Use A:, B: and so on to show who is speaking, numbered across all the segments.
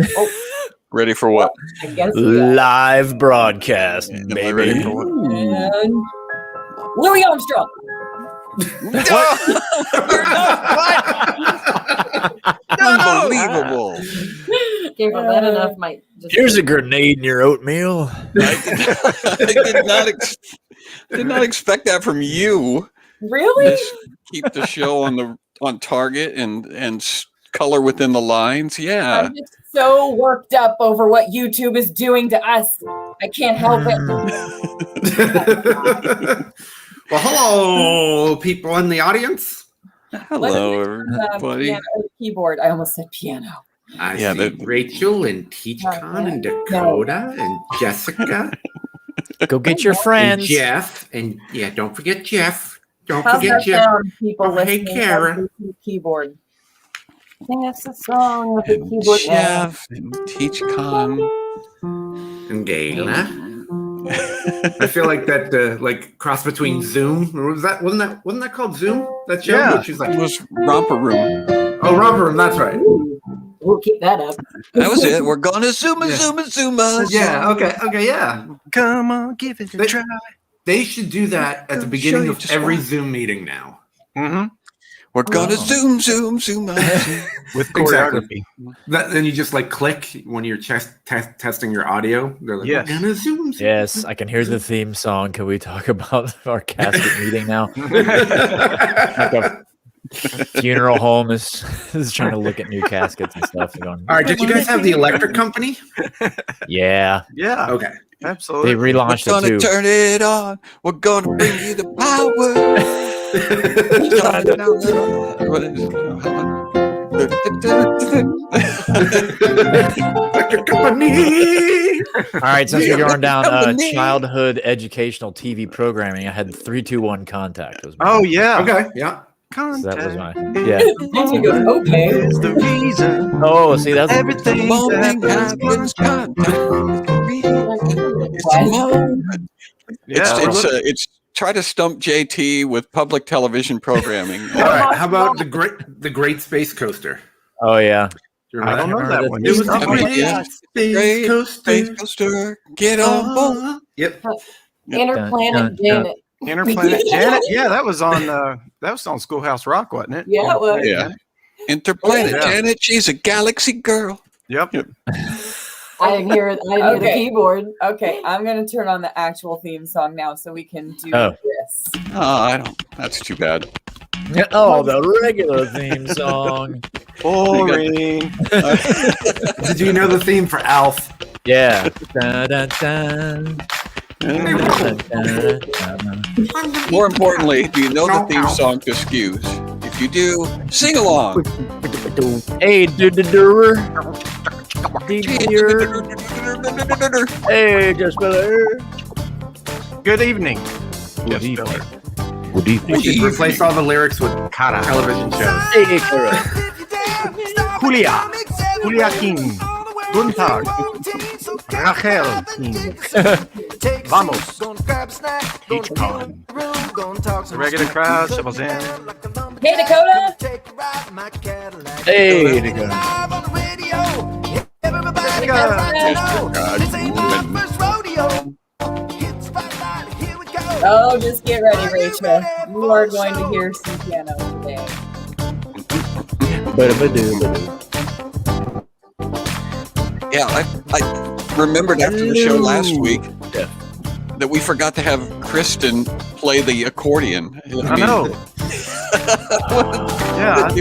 A: Oh.
B: Ready for what?
A: I guess
C: Live broadcast,
B: Am I
C: baby.
B: ready for what?
A: And Louis Armstrong.
B: Unbelievable.
A: Careful, that enough might just.
C: Here's a grenade in your oatmeal.
B: I did not expect that from you.
A: Really?
B: Just keep the show on target and color within the lines. Yeah.
A: I'm just so worked up over what YouTube is doing to us. I can't help it.
D: Well, hello, people in the audience.
B: Hello, everybody.
A: Piano, keyboard. I almost said piano.
D: I see Rachel and TeachCon and Dakota and Jessica.
C: Go get your
D: And
C: friends.
D: Jeff. And yeah, don't forget Jeff. Don't
A: How's
D: forget
A: that
D: Jeff.
A: sound, people
D: Hey,
A: listening
D: Kara.
A: on the keyboard? Sing us a song with the
B: And
A: keyboard.
B: Jeff and TeachCon.
D: And Gayla. I feel like that like cross between Zoom. Or wasn't that called Zoom? That show?
E: Yeah.
D: She's like,
B: It was Romper Room.
D: oh, Romper Room, that's right.
A: We'll keep that up.
B: That was it. We're gonna zoom.
D: Yeah, okay, yeah.
E: Come on, give it a try.
D: They should do that at the beginning of every Zoom meeting now.
E: Mm-hmm.
B: We're gonna zoom.
E: With choreography.
D: Then you just like click when you're testing your audio. They're like,
E: Yes.
D: we're gonna zoom.
C: Yes, I can hear the theme song. Can we talk about our casket meeting now? Like a funeral home is trying to look at new caskets and stuff. And going,
D: All right, did you guys have the electric company?
C: yeah,
E: Yeah,
D: Okay.
E: absolutely.
C: they relaunched
B: We're
C: it
B: gonna
C: too.
B: turn it on. We're gonna bring you the power. What is
D: Electric company.
C: All right, since we're going down
B: Company.
C: childhood educational TV programming, I had 3-2-1 Contact. Was my-
E: Oh yeah.
D: Okay, yeah.
C: so that was my
E: Yeah.
A: She goes, okay.
E: Is the reason
C: Oh, see, that's
E: everything
B: Morning
E: happens.
B: happens contact. It's a moment.
E: Yeah.
B: It's try to stump JT with public television programming.
D: All right. How about the Great Space Coaster?
C: oh yeah.
D: Do you
E: I
D: remember
E: don't know that one.
D: It was
B: I
D: the
B: mean,
D: Great
B: yeah.
D: Space
B: Great
D: Coaster.
B: Space coaster, get on board.
D: Yep.
A: Interplanet Janet.
E: Interplanet Janet. Yeah, that was on Schoolhouse Rock, wasn't it?
A: Yeah, it was.
B: Yeah. Interplanet
E: Yeah.
B: Janet, she's a galaxy girl.
E: Yep.
A: I didn't hear the
F: Okay.
A: keyboard.
F: Okay, I'm gonna turn on the actual theme song now so we can do
C: Oh.
F: this.
B: Oh, I don't. That's too bad.
C: Oh, the regular theme song.
E: Boring.
D: Did you know the theme for Alf?
C: Yeah. Dun, dun, dun. Dun, dun, dun, dun.
B: More importantly, do you know the theme song to SCQS? If you do, sing along.
C: Hey, do-do-do. Hey, just better.
E: Good evening.
C: Good
E: Yes,
C: evening.
E: Good
D: We should replace all the lyrics with television shows.
C: Hey, Kara.
E: Julia King. Guten Tag. Rachel King. Vamos. TeachCon. The regular crowd shovels in.
F: Hey Dakota!
C: Hey, Dakota.
F: Oh, just get ready, Rachel. You are going to hear some piano today.
B: Yeah, I remembered after the show last week that we forgot to have Kristen play the accordion.
E: I know. Yeah. I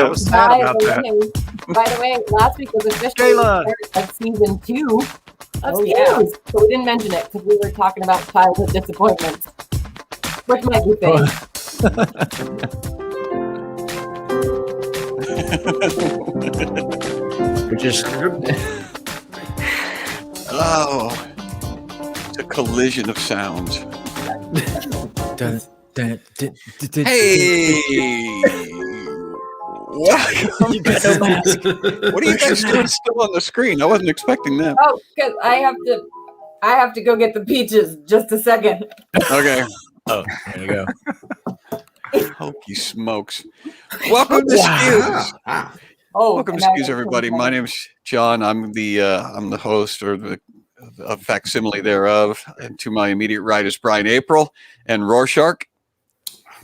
E: was sad about that.
A: By the way, last week was officially
E: Kayla.
A: the start of season 2 of
F: Oh, yeah.
A: SCQS. So we didn't mention it because we were talking about childhood disappointments, which might be fake.
C: We're just
B: Oh, it's a collision of sounds.
C: dun, dun, dun, dun, dun,
B: Hey, welcome.
C: You got no mask.
B: What are you guys doing still on the screen? I wasn't expecting that.
F: Oh, because I have to go get the peaches. Just a second.
B: Okay.
C: Oh, there you go.
B: Hokey smokes. Welcome to SCQS.
D: Wow.
F: Oh,
B: Welcome to
F: and I
B: Excuse
F: was
B: Everybody. My
F: thinking-
B: name's John. I'm the host or a facsimile thereof. And to my immediate right is Brian April and Rorschach.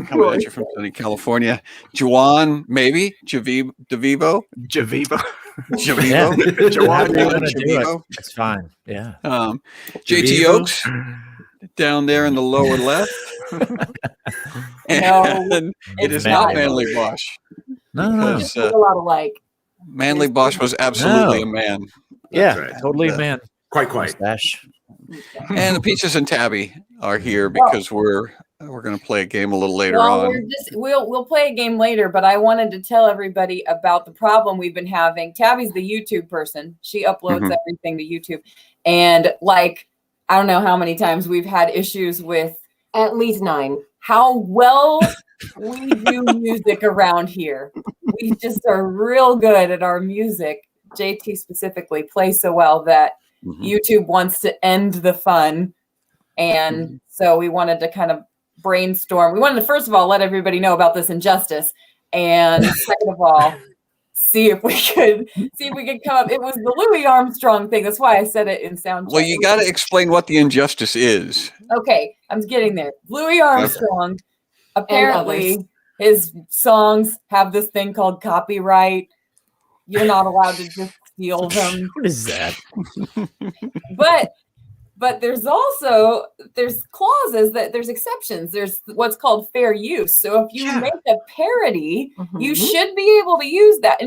B: Coming at you from sunny California. Juwan, maybe? DeVivo?
E: Javivo.
B: Javivo?
C: Yeah.
E: Jawan,
C: However you want to do it,
B: Javivo.
C: it's fine. Yeah.
B: JT
C: Javivo.
B: Oaks down there in the lower left.
F: No,
B: And it is
C: Manly
B: not Manly Bosch.
C: No, no.
B: Because
F: There's a lot of like.
B: Manly Bosch was absolutely a man.
C: Yeah,
D: right.
C: totally,
B: Yeah.
C: man.
D: Quite.
C: Mustache.
B: And the Peaches and Tabby are here because we're going to play a game a little later
F: Well,
B: on.
F: we'll play a game later, but I wanted to tell everybody about the problem we've been having. Tabby's the YouTube person. She uploads
B: Mhm.
F: everything to YouTube. And like, I don't know how many times we've had issues with
A: At least 9.
F: how well we do music around here. We just are real good at our music. JT specifically plays so well that
B: Mhm.
F: YouTube wants to end the fun. And so we wanted to kind of brainstorm. We wanted to, first of all, let everybody know about this injustice. And second of all, see if we could come up. It was the Louis Armstrong thing. That's why I said it in sound check.
B: Well, you got to explain what the injustice is.
F: Okay, I'm getting there. Louis Armstrong, apparently
A: others.
F: his songs have this thing called copyright. You're not allowed to just steal them.
C: What is that?
F: But there's clauses there's exceptions. There's what's called fair use. So if you
D: Yeah.
F: make a parody, you
A: Mhm.
F: should be able to use that.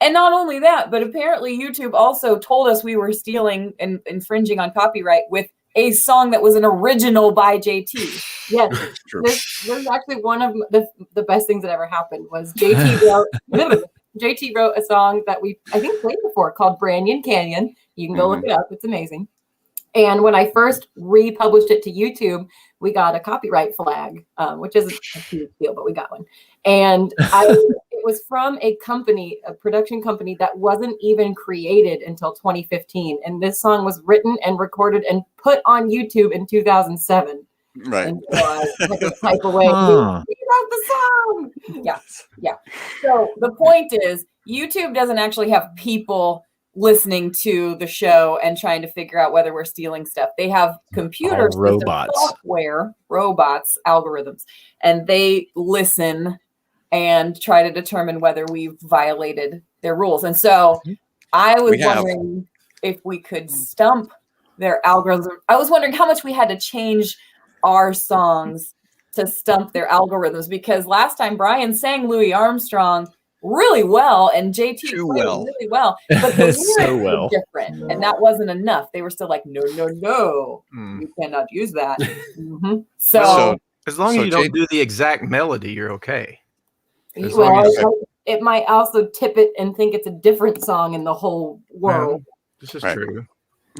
F: And not only that, but apparently YouTube also told us we were stealing and infringing on copyright with a song that was an original by JT.
A: Yes.
B: True.
A: There's actually one of the best things that ever happened was JT wrote a song that I think played before called Branyan Canyon. You can go look it up. It's amazing. And when I first republished it to YouTube, we got a copyright flag, which isn't a huge deal, but we got one. And it was from a production company that wasn't even created until 2015. And this song was written and recorded and put on YouTube in 2007.
B: Right.
A: And so I had to type away.
C: Huh.
A: We wrote the song.
F: Yeah. So the point is, YouTube doesn't actually have people listening to the show and trying to figure out whether we're stealing stuff. They have computers,
C: All robots.
F: software, robots, algorithms, and they listen and try to determine whether we've violated their rules. And so I was
B: We have.
F: wondering if we could stump their algorithm. I was wondering how much we had to change our songs to stump their algorithms, because last time Brian sang Louis Armstrong really well and JT
B: Too
F: played
B: well.
F: really well, but the lyrics
C: So
F: were
C: well.
F: different, and that wasn't enough. They were still like, no,
E: Mm.
F: you cannot use that.
A: Mhm.
F: So
E: As long
B: So
E: as you don't
B: Jay-
E: do the exact melody, you're okay. As
A: Well,
E: long as-
A: it might also tip it and think it's a different song in the whole world.
E: This is
B: Right.
E: true.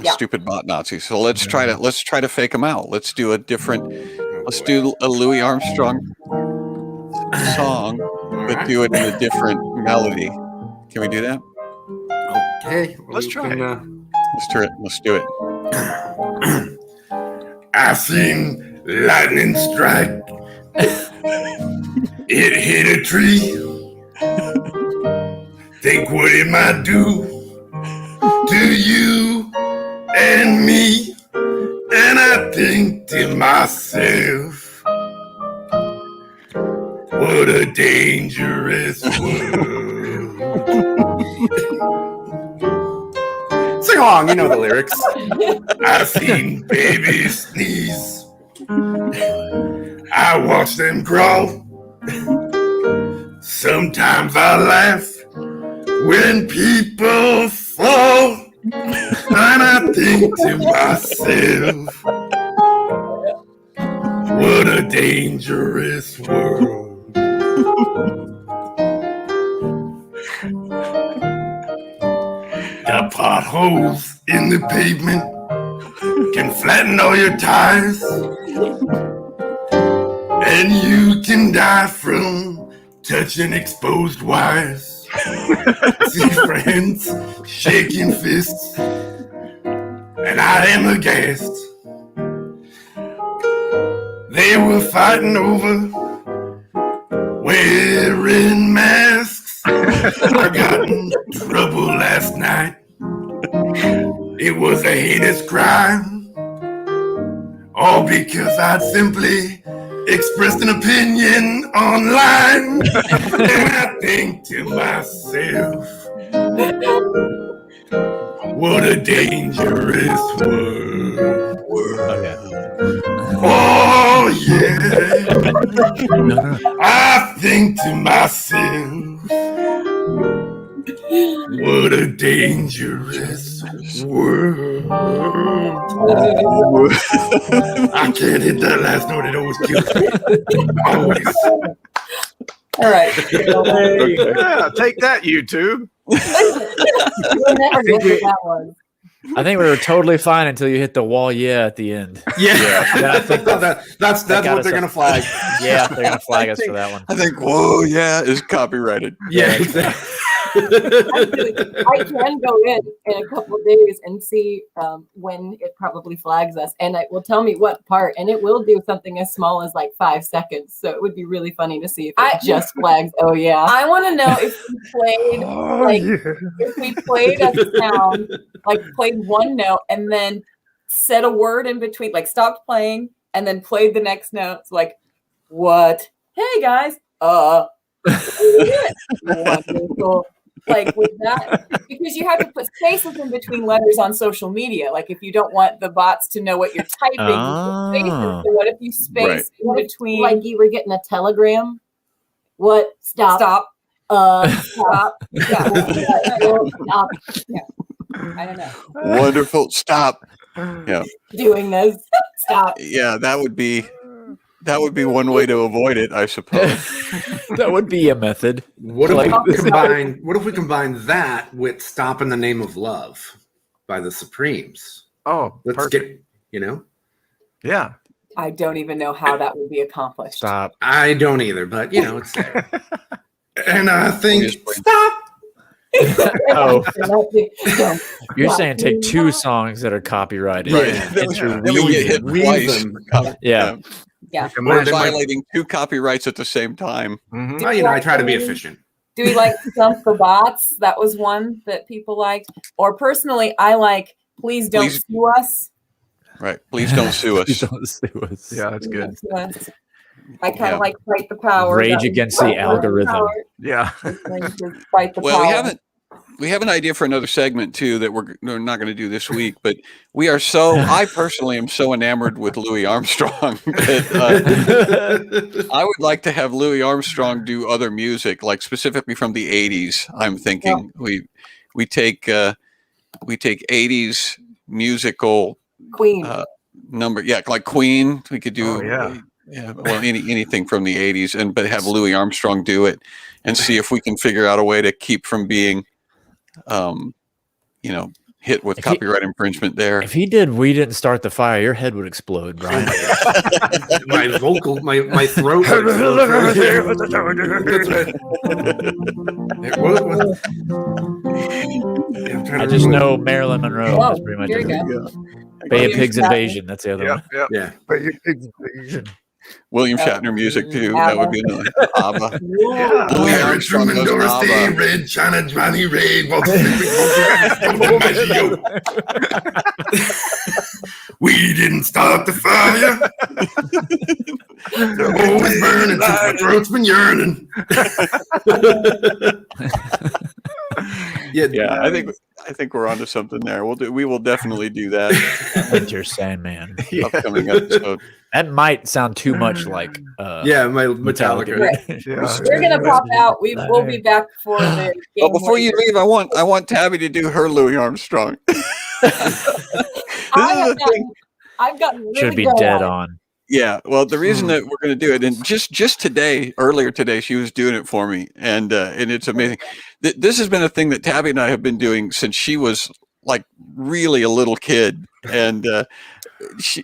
F: Yeah.
B: Stupid bot Nazis. So let's try to fake them out. Let's do a Louis Armstrong song, but do it in a different melody. Can we do that?
D: Okay.
E: Let's try it.
B: Let's do it.
G: I seen lightning strike. It hit a tree. Think what it might do to you and me. And I think to myself, what a dangerous world.
D: Sing along, you know the lyrics.
G: I seen babies sneeze. I watch them grow. Sometimes I laugh when people fall. And I think to myself, what a dangerous world. The potholes in the pavement can flatten all your tires, and you can die from touching exposed wires. See friends shaking fists, and I am aghast. They were fighting over wearing masks. I got in trouble last night. It was a heinous crime. All because I'd simply expressed an opinion online. And I think to myself, what a dangerous world.
C: Okay.
G: Oh, yeah. I think to myself, what a dangerous world. I can't hit that last note. It always kills me. Always.
F: All right.
E: Yeah, take that, YouTube.
A: You'll never get to that one.
C: I think we were totally fine until you hit the wall. Yeah, at the end.
D: Yeah,
C: Yeah, I think
D: that's
C: got
D: what
C: us
D: they're
C: a-
D: gonna flag.
C: Yeah, they're gonna flag us for that one.
B: I think, whoa, yeah, is copyrighted.
D: Yeah, exactly.
A: Actually, I can go in a couple of days and see when it probably flags us, and it will tell me what part, and it will do something as small as like 5 seconds. So it would be really funny to see if it just flags. Oh yeah,
F: I want to know if we played if we played a sound, like played one note and then said a word in between, like stopped playing and then played the next note. It's like, what? Hey guys, wonderful. Like with that, because you have to put spaces in between letters on social media. Like if you don't want the bots to know what you're typing, you put spaces.
C: Oh.
F: So what if you space in between?
A: like you were getting a telegram. What? Stop.
F: Stop.
A: Stop.
F: Yeah.
A: Stop
F: I don't know.
B: Wonderful. Stop. Yeah.
A: doing this. Stop.
B: Yeah, that would be one way to avoid it, I suppose.
C: That would be a method.
D: What if
C: Like-
D: we combine that with "Stop in the Name of Love" by the Supremes?
E: Oh,
D: Let's
E: perfect.
D: get,
E: Yeah.
F: I don't even know how that would be accomplished.
C: Stop.
D: I don't either, but it's there.
G: And I think,
D: Stop.
C: Oh,
A: Don't.
C: you're saying take two songs that are copyrighted.
B: Right.
C: And to
B: Then we get hit
D: Weave
B: twice.
D: them.
C: Yeah.
F: Yeah.
B: We're violating two copyrights at the same time.
E: Mhm.
D: Well, I try to be efficient.
F: Do we like Stump the Bots? That was one that people liked. Or personally, I like Please Don't
B: Please-
F: Sue Us.
B: Right. Please don't sue
C: Please
B: us.
C: don't sue us.
E: Yeah, that's good.
F: Sue us. I kind
B: Yeah.
F: of like Fight the Power.
C: Rage
F: That was
C: Against
F: Fight
C: the Algorithm.
E: Yeah.
F: Fight the
B: Well,
F: Power.
B: we have an idea for another segment too that we're not going to do this week, but we are I personally am so enamored with Louis Armstrong that I would like to have Louis Armstrong do other music, like specifically from the 80s. I'm thinking we take 80s musical
A: Queen.
B: number, like Queen. We could do
E: yeah.
B: well, anything from the 80s, but have Louis Armstrong do it and see if we can figure out a way to keep from being hit with copyright infringement there.
C: If he did "We Didn't Start the Fire," your head would explode, Brian.
D: My throat.
C: I just know Marilyn Monroe.
F: Whoa,
C: That's pretty much
F: here we
C: it.
F: go.
C: Bay of Pigs Invasion. That's the other
E: Yep.
C: one.
E: Yep.
D: Yeah.
B: William Shatner music too. That would be another ABBA.
E: Yeah.
B: Louis
G: Larry
B: Armstrong
G: Truman,
B: goes
G: Doris Day,
B: ABBA.
G: Red China, Johnny Ray, Walter We didn't start the fire. They're always burning since my throat's been yearning.
B: Yeah, I think we're onto something there. We will definitely do that
C: Winter Sandman.
B: upcoming episode.
C: That might sound too much like
D: My Metallica.
F: Right.
E: Yeah.
F: We're gonna pop out. We'll be back for the game.
B: But before you leave, I want Tabby to do her Louis Armstrong.
A: I've gotten really
C: Should be
A: good
C: dead
A: at it.
C: on.
B: Yeah, well, the reason that we're going to do it, and just earlier today, she was doing it for me, and it's amazing. This has been a thing that Tabby and I have been doing since she was like really a little kid, and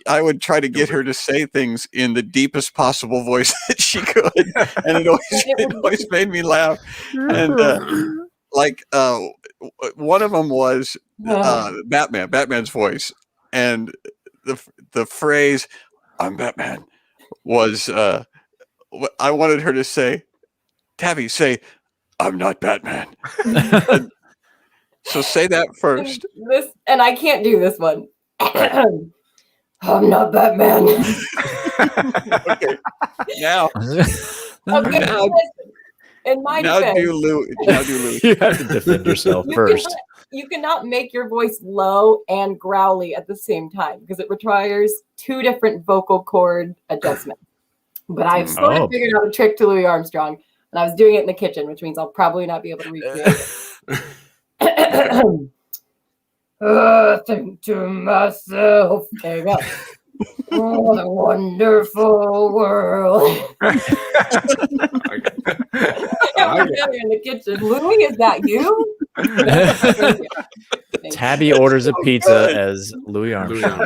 B: I would try to get her to say things in the deepest possible voice that she could, and it always made me laugh. And one of them was Batman's voice, and the phrase "I'm Batman" was I wanted her to say, Tabby, say, I'm not Batman. So say that first.
A: And I can't do this one. I'm not Batman.
B: Okay. Now,
A: Okay,
B: Now-
A: listen. In my
B: now
A: defense,
B: do Louis.
C: You have to defend yourself first.
A: you cannot make your voice low and growly at the same time because it requires two different vocal cord adjustments. But I've sort of figured out a trick to Louis Armstrong, and I was doing it in the kitchen, which means I'll probably not be able to recreate it. Think to myself, there you go. What a wonderful world. I'm in the kitchen. Louis, is that you?
C: Tabby orders a pizza as Louis Armstrong.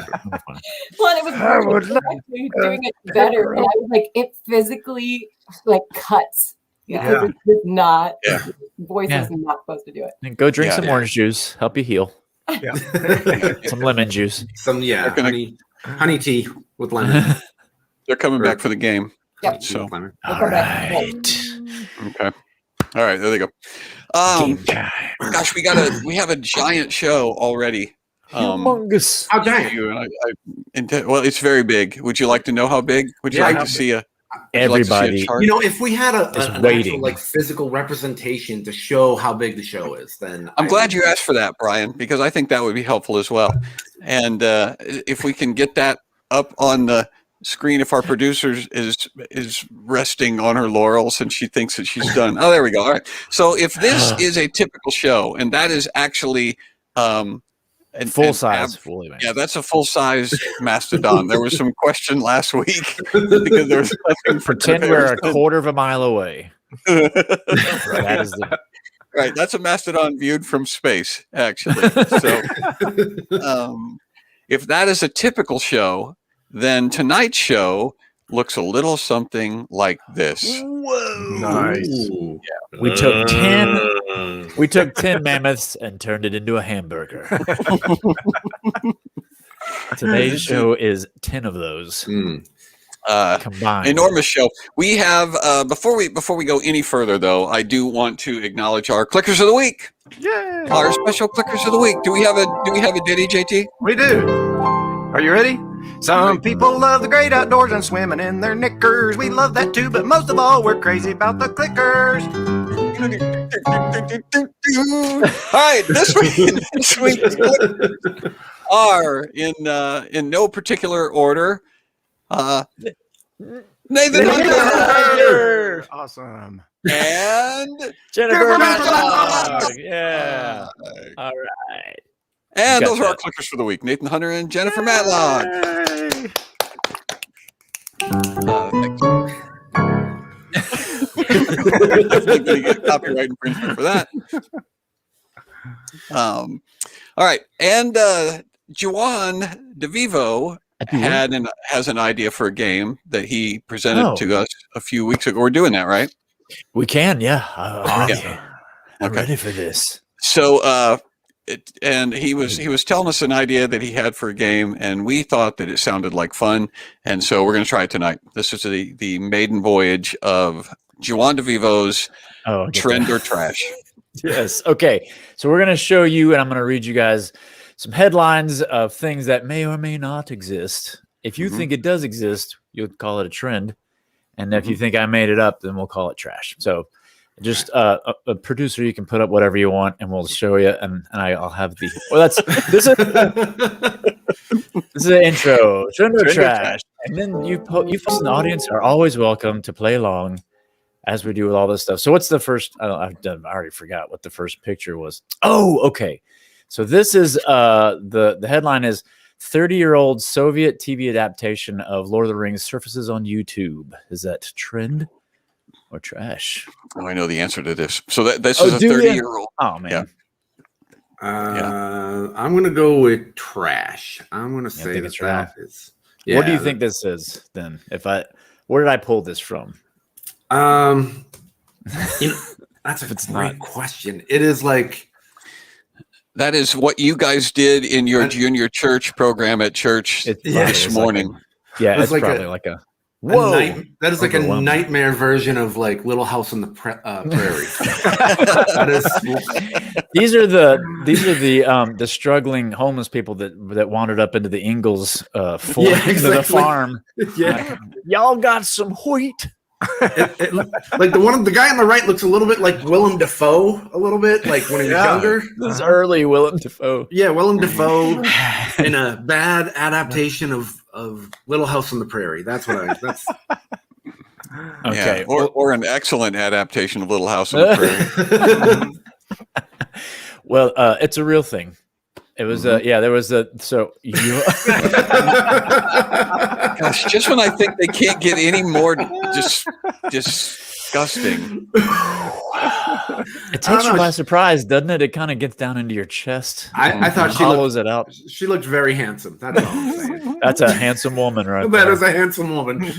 A: Well, it was actually doing it better, and I was like, it physically like cuts.
E: Yeah.
A: It's just not.
B: Yeah.
A: Voice is not supposed to do it.
C: And go drink
B: Yeah.
C: some orange juice. Help you heal.
E: Yeah.
C: Some lemon juice.
D: Some
B: They're gonna-
D: honey tea with lemon.
B: They're coming back for the game.
A: Yep.
B: So
D: Lemon.
C: All right.
B: okay. All right, there they go.
C: Game time.
B: Gosh, we have a giant show already.
C: Humongous.
D: Oh, dang.
B: You and well, it's very big. Would you like to know how big? Would you
E: Yeah,
B: like
E: how
B: to see a
C: Everybody.
B: chart?
D: You know, if we had
C: Just
D: an
C: waiting.
D: actual, like, physical representation to show how big the show is, then
B: I'm glad you asked for that, Brian, because I think that would be helpful as well. And if we can get that up on the screen, if our producer is resting on her laurels and she thinks that she's done. Oh, there we go. All right. So if this is a typical show, and that is actually
C: Full size.
B: yeah, that's a full size mastodon. There was some question last week because there was nothing for
C: Pretend we're a quarter of a mile away. That is the
B: Right, that's a mastodon viewed from space, actually. So, if that is a typical show, then tonight's show looks a little something like this.
E: Nice.
C: We took 10 mammoths and turned it into a hamburger. Today's show is 10 of those combined.
B: Enormous show. We have before we go any further, though, I do want to acknowledge our clickers of the week.
E: Yeah.
B: Our special clickers of the week. Do we have a ditty, JT?
E: We do. Are you ready? Some people love the great outdoors and swimming in their knickers. We love that too, but most of all, we're crazy about the clickers.
B: All right, this week's clickers are in no particular order. Nathan Hunter
E: Awesome.
B: and
C: Jennifer Matlock. Yeah. All right.
B: and
C: Got
B: those are our
C: that.
B: clickers for the week. Nathan Hunter and Jennifer Matlock.
E: Yay.
B: Thanks. Definitely going to get copyright infringement for that. All right, and Juan DeVivo has an idea for a game that he presented to us a few weeks ago. We're doing that, right?
C: We can, yeah. I'm
B: Okay.
C: ready for this.
B: So, and he was telling us an idea that he had for a game, and we thought that it sounded like fun, and so we're going to try it tonight. This is the maiden voyage of Juan DeVivo's Trend or Trash.
C: Yes. Okay. So we're going to show you, and I'm going to read you guys some headlines of things that may or may not exist. If you think it does exist, you'll call it a trend. And if you think I made it up, then we'll call it trash. So just a producer, you can put up whatever you want and we'll show you. And I'll have the, well, this is an intro, trend or trash. And then you folks in the audience are always welcome to play along as we do with all this stuff. So what's the first, I already forgot what the first picture was. Oh, okay. So this is the headline is 30-year-old Soviet TV adaptation of Lord of the Rings surfaces on YouTube. Is that trend or trash?
B: Oh, I know the answer to this. So this is a 30-year-old.
C: Oh man.
B: Yeah.
D: I'm gonna go with trash. I'm gonna say
C: think
D: that
C: it's trash.
D: that is.
C: What do you think this is then? Where did I pull this from?
D: That's a great question. It is like.
B: That is what you guys did in your junior church program at church this morning.
C: It's
D: like
C: probably like a Whoa,
D: That is like a
C: Overwhelming.
D: nightmare version of like Little House on the Prairie. That is.
C: These are the struggling homeless people that wandered up into the Ingalls into the farm.
D: Yeah,
C: Y'all got some wheat.
D: like the guy on the right looks a little bit like Willem Dafoe, a little bit like when he was younger.
C: This is early Willem Dafoe.
D: Yeah, Willem Dafoe in a bad adaptation of Little House on the Prairie. That's what that's.
C: Okay,
B: Yeah, or an excellent adaptation of Little House on the Prairie.
C: Well, it's a real thing. It was there was so you
B: Gosh, just when I think they can't get any more just disgusting.
C: it takes you by surprise, doesn't it? It kind of gets down into your chest.
D: I thought she
C: hollows it out.
D: She looked very handsome. That's all I'm saying.
C: That's a handsome woman, right?
D: That is a handsome woman.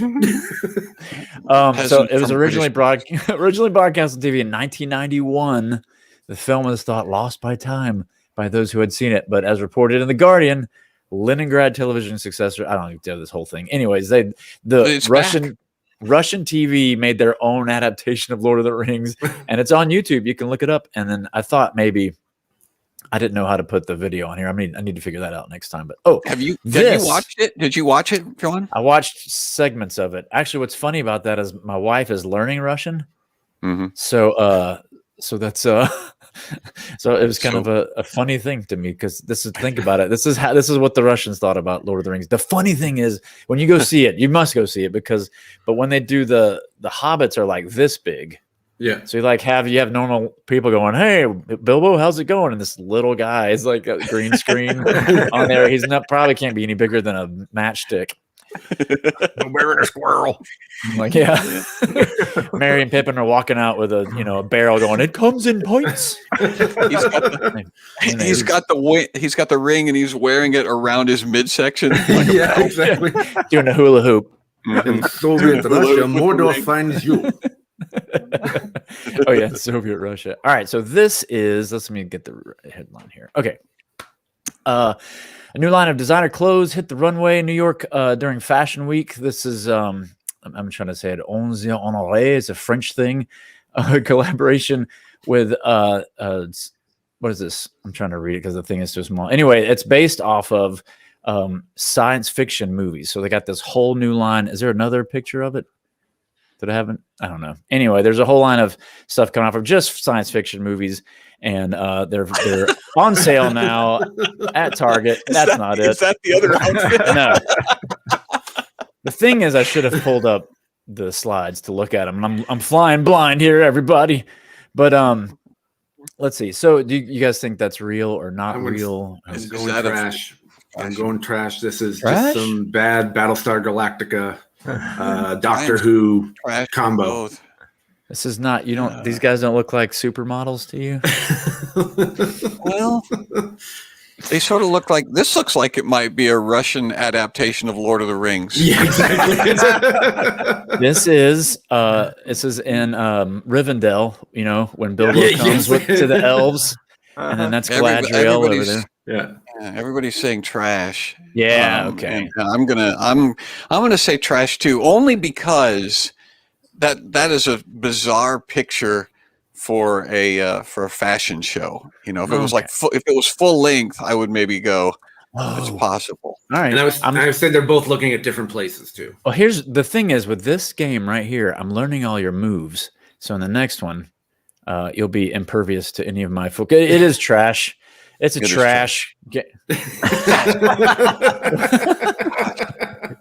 C: So it was originally broadcast on TV in 1991. The film was thought lost by time by those who had seen it, but as reported in The Guardian, Leningrad television successor. I don't know this whole thing. Anyways, the Russian TV made their own adaptation of Lord of the Rings, and it's on YouTube. You can look it up. And then I thought maybe I didn't know how to put the video on here. I need to figure that out next time. But have you
B: watched it? Did you watch it, John?
C: I watched segments of it. Actually, what's funny about that is my wife is learning Russian, so that's so it was kind of a funny thing to me because think about it. This is what the Russians thought about Lord of the Rings. The funny thing is when you go see it, you must go see it but when they do the hobbits are like this big.
D: Yeah.
C: So you have normal people going, "Hey, Bilbo, how's it going?" And this little guy is like a green screen on there. He's probably can't be any bigger than a matchstick.
E: I'm wearing a squirrel.
C: I'm like, yeah. Merry and Pippin are walking out with a barrel going, "It comes in points."
B: He's got the ring and he's wearing it around his midsection.
D: Yeah, exactly.
C: Doing a hula hoop.
D: In Soviet Russia, Mordor finds you.
C: Oh yeah, Soviet Russia. All right, so this is. Let me get the headline here. Okay. A new line of designer clothes hit the runway in New York during Fashion Week. This is, I'm trying to say it, Onze Honoré. It's a French thing. Collaboration with, what is this? I'm trying to read it because the thing is too small. Anyway, it's based off of science fiction movies. So they got this whole new line. Is there another picture of it that I haven't? I don't know. Anyway, there's a whole line of stuff coming off of just science fiction movies. And they're on sale now at Target. That's not it.
B: Is that the other outfit?
C: No. The thing is, I should have pulled up the slides to look at them. I'm flying blind here, everybody. But let's see. So, do you guys think that's real or not real?
D: I'm going trash. I'm going trash. This is just some bad Battlestar Galactica, Doctor Who combo.
B: Both.
C: This is not, these guys don't look like supermodels to you?
B: Well, they sort of look like, this looks like it might be a Russian adaptation of Lord of the Rings.
D: Yeah, exactly.
C: This is in Rivendell, when Bilbo comes to the elves. And then that's Galadriel over there.
D: Yeah.
B: Everybody's saying trash.
C: Yeah, okay.
B: I'm gonna say trash too, only because that is a bizarre picture for a fashion show. If it was if it was full length, I would maybe go, it's possible.
C: All right.
D: And I would say they're both looking at different places too.
C: Well, here's the thing is with this game right here, I'm learning all your moves. So in the next one, you'll be impervious to any of my folk. It is trash. It's a trash game.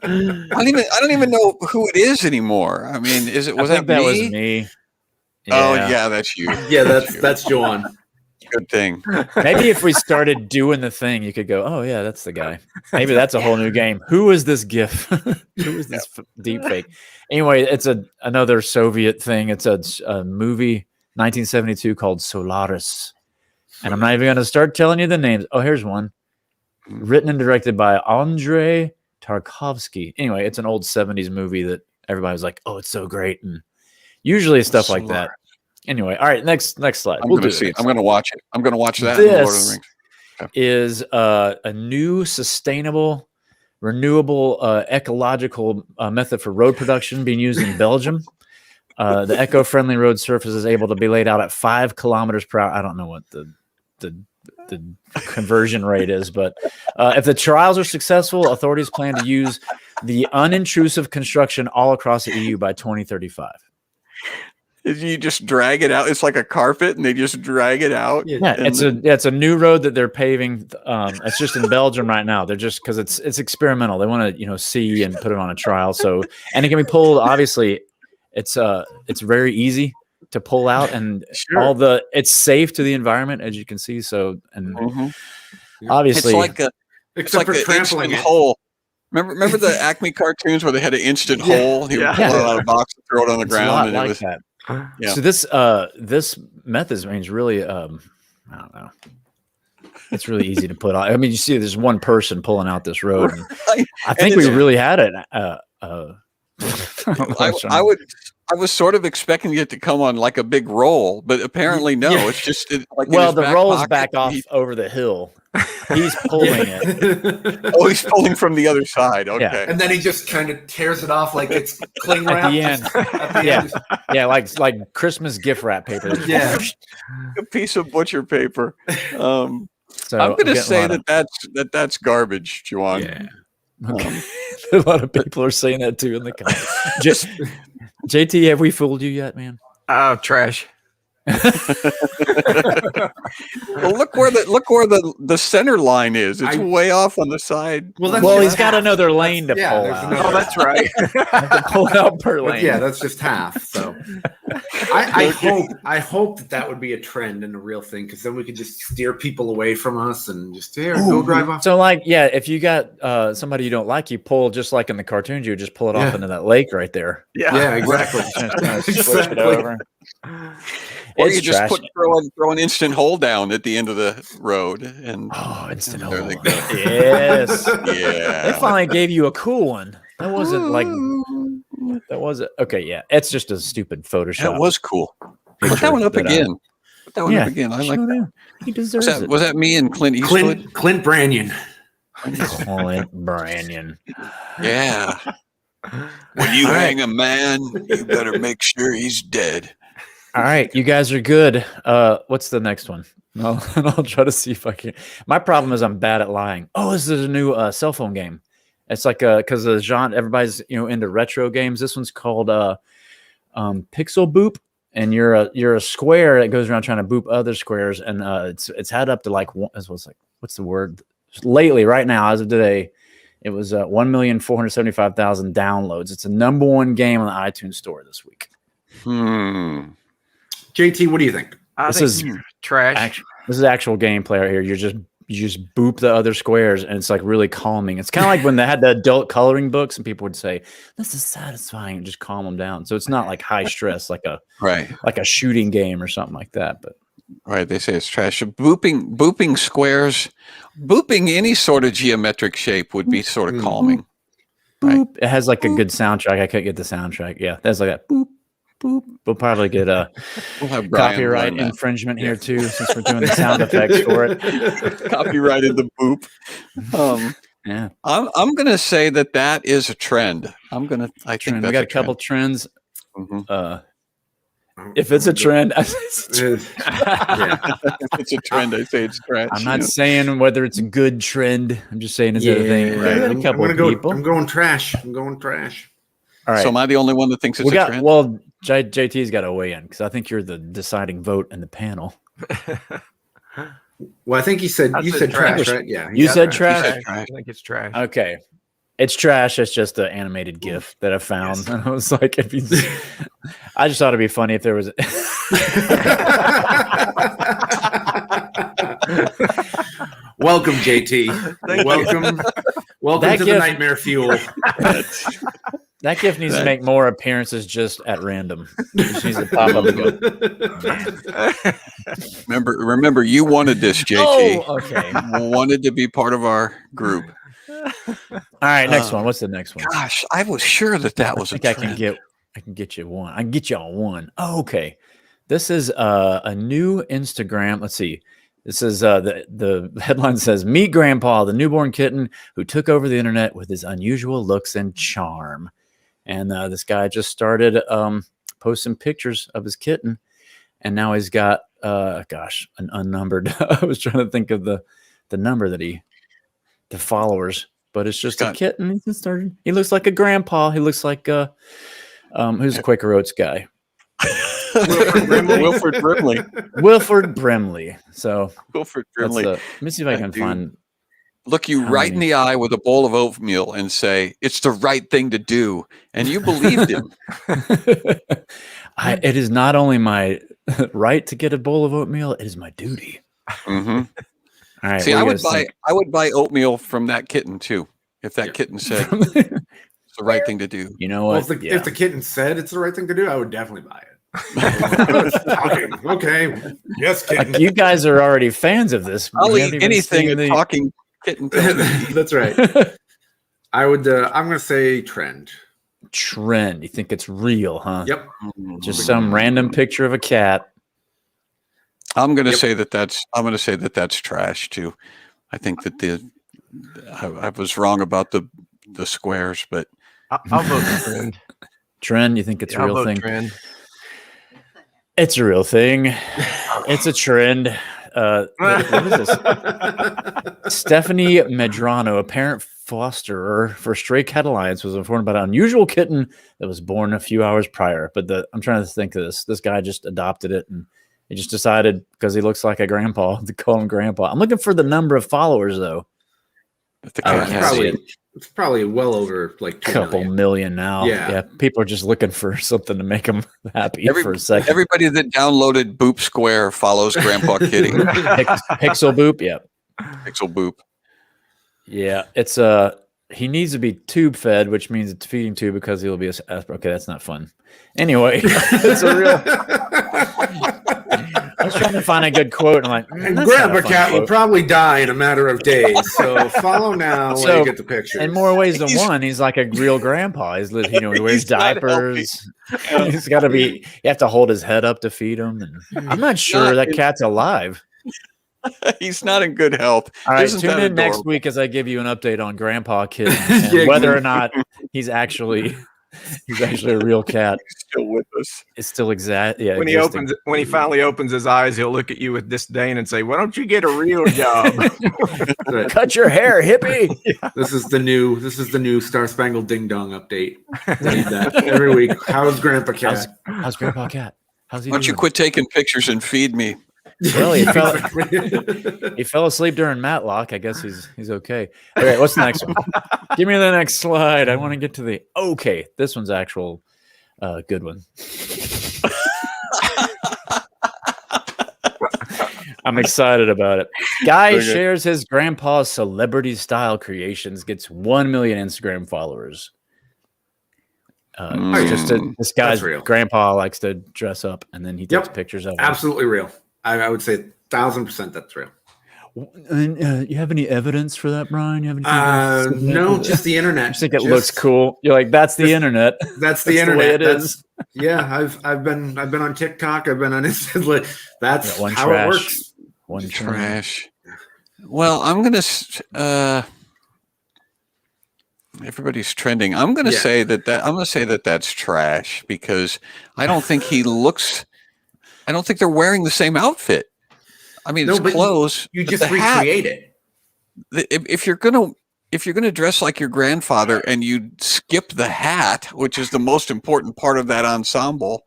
B: I don't even know who it is anymore. I mean, was that
C: was me?
B: Yeah. Oh yeah, that's you.
D: Yeah, that's Joan.
B: Good thing.
C: Maybe if we started doing the thing, you could go, "Oh yeah, that's the guy." Maybe that's a whole new game. Who is this GIF? Who is this deep fake? Anyway, it's another Soviet thing. It's a movie, 1972 called Solaris. And I'm not even going to start telling you the names. Oh, here's one. Written and directed by Andrei Tarkovsky. Anyway, it's an old 70s movie that everybody was like, "Oh, it's so great." And usually stuff like that. Anyway, all right, next slide.
B: I'm going to see it. I'm going to watch it. I'm going to watch that.
C: This is a new sustainable renewable ecological method for road production being used in Belgium. The eco-friendly road surface is able to be laid out at 5 kilometers per hour. I don't know what the conversion rate is, but if the trials are successful, authorities plan to use the unintrusive construction all across the EU by 2035.
B: You just drag it out. It's like a carpet, and they just drag it out.
C: Yeah, it's a new road that they're paving. It's just in Belgium right now. They're just because it's experimental. They want to see and put it on a trial. So and it can be pulled. Obviously, it's very easy to pull out, and it's safe to the environment, as you can see. So and obviously,
B: it's like an instant hole. Remember the Acme cartoons where they had an instant hole? He would pull it out of a box and throw it on the ground, and it was
C: that.
B: Yeah.
C: So this method means really I don't know. It's really easy to put on. I mean, you see, there's one person pulling out this road. And I think we really had it.
B: I was sort of expecting it to come on like a big roll, but apparently no. It's just like
C: the roll's back off over the hill. He's pulling it.
B: Oh, he's pulling from the other side. Okay,
C: Yeah.
D: And then he just kind of tears it off like it's cling wrap
C: at the end. Yeah, like Christmas gift wrap paper.
D: Yeah,
B: a piece of butcher paper.
C: So
B: I'm going to say that's garbage, Juwan.
C: Yeah. Okay. A lot of people are saying that too in the comments. Just JT, have we fooled you yet, man?
E: Oh, trash.
B: Well, look where the center line is. It's way off on the side.
C: Well, he's got another lane to pull out.
E: Oh, that's right.
C: To pull out per lane.
D: Yeah, that's just half. So I hope that would be a trend and a real thing, because then we could just steer people away from us and just go drive off.
C: So if you got somebody you don't like, you pull just like in the cartoons, you would just pull it off into that lake right there.
D: Yeah, exactly.
C: Switch it over.
B: Or you just throw an instant hole down at the end of the road, and
C: instant
B: there
C: hole.
B: they go.
C: Yes.
B: Yeah.
C: They finally gave you a cool one. That wasn't okay. Yeah, it's just a stupid Photoshop.
B: That was cool. Put that one up again. Put that one up again. I like that.
C: He deserves it.
B: Was that me and Clint Eastwood?
D: Clint Branyan.
C: Clint Branyan.
B: Yeah. When you hang a man, you better make sure he's dead.
C: All right, you guys are good. What's the next one? I'll try to see if I can. My problem is I'm bad at lying. Oh, this is a new cell phone game. It's like because the genre, everybody's into retro games. This one's called Pixel Boop, and you're a square that goes around trying to boop other squares, and it's had up to what's the word? Lately, right now, as of today, it was 1,475,000 downloads. It's the #1 game on the iTunes store this week.
D: JT, what do you think?
C: This is
E: trash.
C: This is actual gameplay right here. You just boop the other squares, and it's like really calming. It's kind of like when they had the adult coloring books, and people would say, "This is satisfying," and just calm them down. So it's not like high stress, like a shooting game or something like that. But
B: they say it's trash. Booping squares, booping any sort of geometric shape would be sort of calming.
C: Boop. Right? It has like a good soundtrack. I couldn't get the soundtrack. Yeah, that's like that. Boop. Boop. We'll probably get
B: we'll have
C: copyright infringement here too, since we're doing the sound effects for it.
B: Copyrighted the boop.
C: Yeah,
B: I'm gonna say that is a trend. I think
C: we got a couple trends.
B: Mm-hmm.
C: If it's a trend,
B: it's a trend. I say it's trash.
C: I'm not saying whether it's a good trend. I'm just saying it's a thing. Right? A couple people.
D: I'm going trash.
C: All right.
B: So am I the only one that thinks it's a trend?
C: Well, JT's got to weigh in because I think you're the deciding vote in the panel.
D: Well, I think you said trash, right? Yeah.
C: You said trash.
E: I think it's trash.
C: Okay. It's trash. It's just the animated GIF that I found. Yes. And I was like, I just thought it'd be funny if there was.
D: Welcome, JT. Welcome to the Nightmare Fuel.
C: That GIF needs to make more appearances just at random. It just needs to pop up and go.
B: Remember, you wanted this, JT.
C: Oh, okay.
B: Wanted to be part of our group.
C: All right, next one. What's the next one?
B: Gosh, I was sure that was a trend.
C: I can get you one. I can get you on one. Oh, okay. This is a new Instagram. Let's see. This is the headline says, "Meet Grandpa, the newborn kitten who took over the internet with his unusual looks and charm." And this guy just started posting pictures of his kitten, and now he's got an unnumbered. I was trying to think of the number that the followers, but it's just a kitten. He just started. He looks like a grandpa. He looks like who's the Quaker Oats guy?
B: Wilford Brimley.
C: Wilford Brimley. So
B: Wilford Brimley.
C: let me see if I can find.
B: Look you right in the eye with a bowl of oatmeal and say, "It's the right thing to do," and you believed him.
C: It is not only my right to get a bowl of oatmeal; it is my duty.
B: Mm-hmm.
C: All right.
B: See, I would buy oatmeal from that kitten too, if that kitten said it's the right thing to do.
C: You know what?
D: Well, if the kitten said it's the right thing to do, I would definitely buy it. Okay. Yes, kitten.
C: Like, you guys are already fans of this.
B: I'll eat anything a talking kitten tells me.
D: That's right. I would. I'm going to say trend.
C: Trend. You think it's real, huh?
D: Yep.
C: Just some random picture of a cat.
B: I'm going to say that's. I'm going to say that's trash too. I think that I was wrong about the squares, but
E: I'll vote trend.
C: Trend. You think it's a real thing?
E: Trend.
C: It's a real thing. It's a trend. What is this? Stephanie Medrano, a parent fosterer for Stray Cat Alliance, was informed about an unusual kitten that was born a few hours prior. But I'm trying to think of this. This guy just adopted it, and he just decided because he looks like a grandpa to call him grandpa. I'm looking for the number of followers though.
D: It's probably well over like 2
C: couple million now.
D: Yeah.
C: People are just looking for something to make them happy for a second.
B: Everybody that downloaded Boop Square follows Grandpa Kitty.
C: Pixel Boop, yeah.
B: Pixel Boop.
C: Yeah, it's he needs to be tube fed, which means it's feeding tube because he'll be okay. That's not fun. Anyway, it's a real. I was trying to find a good quote, and I'm like,
D: and Grandpa Cat will probably die in a matter of days. So follow now when you get the picture.
C: In more ways than one, he's like a real grandpa. He wears diapers. He's got to be. You have to hold his head up to feed him. And I'm not sure that cat's alive.
B: He's not in good health.
C: All right, tune in next week as I give you an update on Grandpa Kitten and whether or not he's actually a real cat.
B: He's still with us.
C: It's still exact. Yeah.
E: When he finally opens his eyes, he'll look at you with disdain and say, "Why don't you get a real job?
C: Cut your hair, hippie."
D: Yeah. This is the new Star Spangled Ding Dong update. I need that every week. How's Grandpa Cat?
C: How's Grandpa Cat? How's he?
B: Why don't you quit taking pictures and feed me?
C: Well, he fell asleep during Matlock. I guess he's okay. All right, what's the next one? Give me the next slide. I want to get to the okay. This one's actual good one. I'm excited about it. Guy shares his grandpa's celebrity style creations, gets 1 million Instagram followers. This guy's grandpa likes to dress up, and then he takes pictures of it.
D: Absolutely real. I would say 1,000% that's real.
C: You have any evidence for that, Brian? You have any
D: no, just the internet.
C: I think it looks cool. You're like, that's the internet.
D: That's the internet.
C: The way it is.
D: Yeah, I've been on TikTok. I've been on Instagram. That's how it works.
B: One trash. Well, I'm gonna. Everybody's trending. I'm gonna say that's trash because I don't think he looks. I don't think they're wearing the same outfit. I mean, it's clothes.
D: You just recreate it.
B: If you're gonna dress like your grandfather and you skip the hat, which is the most important part of that ensemble,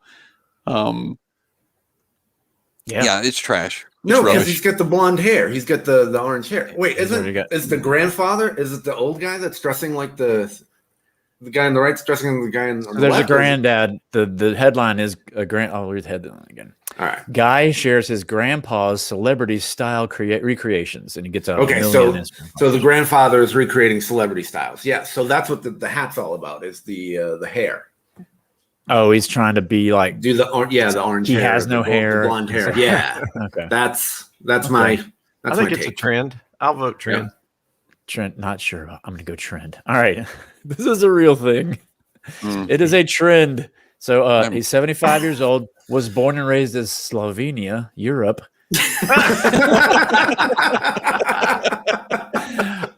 B: it's trash.
D: No, because he's got the blonde hair. He's got the orange hair. Wait, is the grandfather? Is it the old guy that's dressing like the guy on the right's dressing like the guy on the left?
C: There's a granddad. The headline is a grand. I'll read the headline again.
D: All right.
C: Guy shares his grandpa's celebrity style recreations, and he gets a million.
D: So the grandfather is recreating celebrity styles. Yeah. So that's what the hat's all about. Is the hair.
C: Oh, he's trying to be like
D: the orange.
C: He
D: hair,
C: has no hair,
D: the blonde hair. Yeah.
C: Okay.
D: That's
E: I think it's a trend. I'll vote trend.
C: Yeah. Trend. Not sure. I'm gonna go trend. All right. This is a real thing. It is a trend. So he's 75 years old, was born and raised in Slovenia, Europe.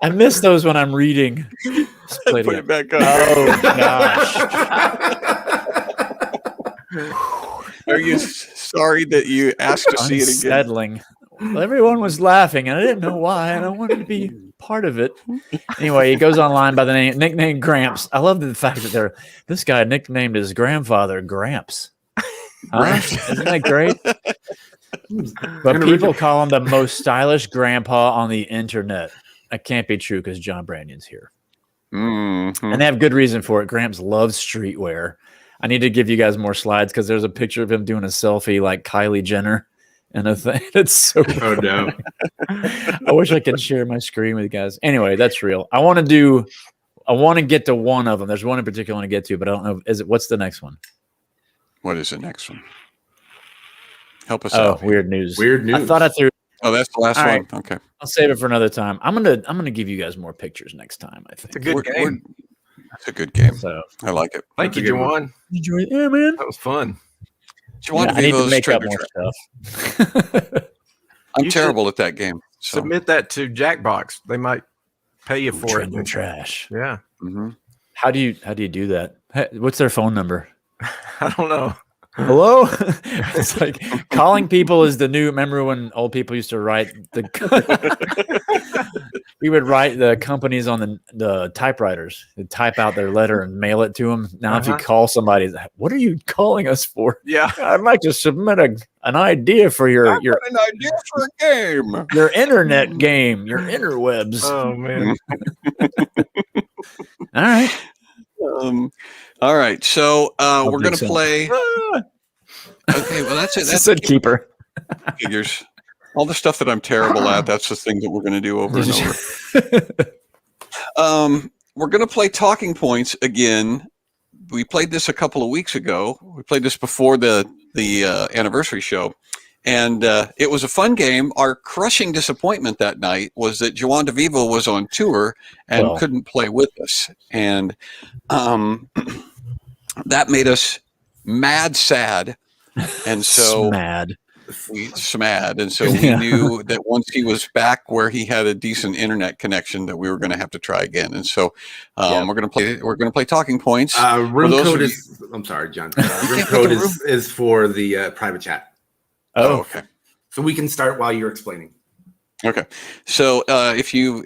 C: I miss those when I'm reading.
B: Put it back up.
C: Oh gosh.
B: Are you sorry that you asked to see it again?
C: Unsettling. Well, everyone was laughing, and I didn't know why, and I wanted to be part of it. Anyway, he goes online by the nickname Gramps. I love the fact that this guy nicknamed his grandfather Gramps. Huh? Isn't that great? But people call him the most stylish grandpa on the internet. That can't be true because John Brannion's here.
B: Mm-hmm.
C: And they have good reason for it. Gramps loves streetwear. I need to give you guys more slides because there's a picture of him doing a selfie like Kylie Jenner and a thing. It's so
D: Oh no.
C: I wish I could share my screen with you guys. Anyway, that's real. I want to get to one of them. There's one in particular I want to get to, but I don't know. What's the next one?
B: What is the next one? Help us
C: Oh,
B: out.
C: weird news.
D: Weird news.
C: I thought I threw.
B: Oh, that's the last
C: All
B: one.
C: right.
B: Okay.
C: I'll save it for another time. I'm gonna give you guys more pictures next time. I think
E: It's a good game.
B: That's a good game.
C: so.
B: I like it.
E: Thank you, Jawan.
C: Enjoy it. Yeah, man.
E: That was fun.
B: Jawan
C: I need to
B: Vivo's
C: make up
B: Treasure
C: more
B: Trap.
C: stuff.
B: I'm
E: You should
B: terrible at that game. So.
E: Submit that to Jackbox. They might pay you for it.
C: Trend or trash.
E: Yeah.
B: Mm-hmm.
C: How do you do that? Hey, what's their phone number?
E: I don't know.
C: Hello? It's like calling people is the new. Remember when old people used to write we would write the companies on the typewriters. They'd type out their letter and mail it to them. Now, if you call somebody, what are you calling us for?
E: Yeah.
C: I'd like to submit an idea for your
B: An idea for a game.
C: your internet game, your interwebs.
E: Oh man.
C: All right.
B: All right. So we're
C: do
B: going to
C: so.
B: play. Okay. Well, that's it.
C: That's
B: That's
C: a keeper.
B: figures. All the stuff that I'm terrible at. That's the thing that we're going to do over and over. We're going to play talking points again. We played this a couple of weeks ago. We played this before the anniversary show, and it was a fun game. Our crushing disappointment that night was that Jawan DeVivo was on tour and couldn't play with us, and that made us mad sad. And so smad. And so we knew that once he was back where he had a decent internet connection that we were going to have to try again. And so we're going to play talking points.
D: Room code is, I'm sorry, John. Room code is for the private chat.
B: Oh, okay.
D: So we can start while you're explaining.
B: Okay. So if you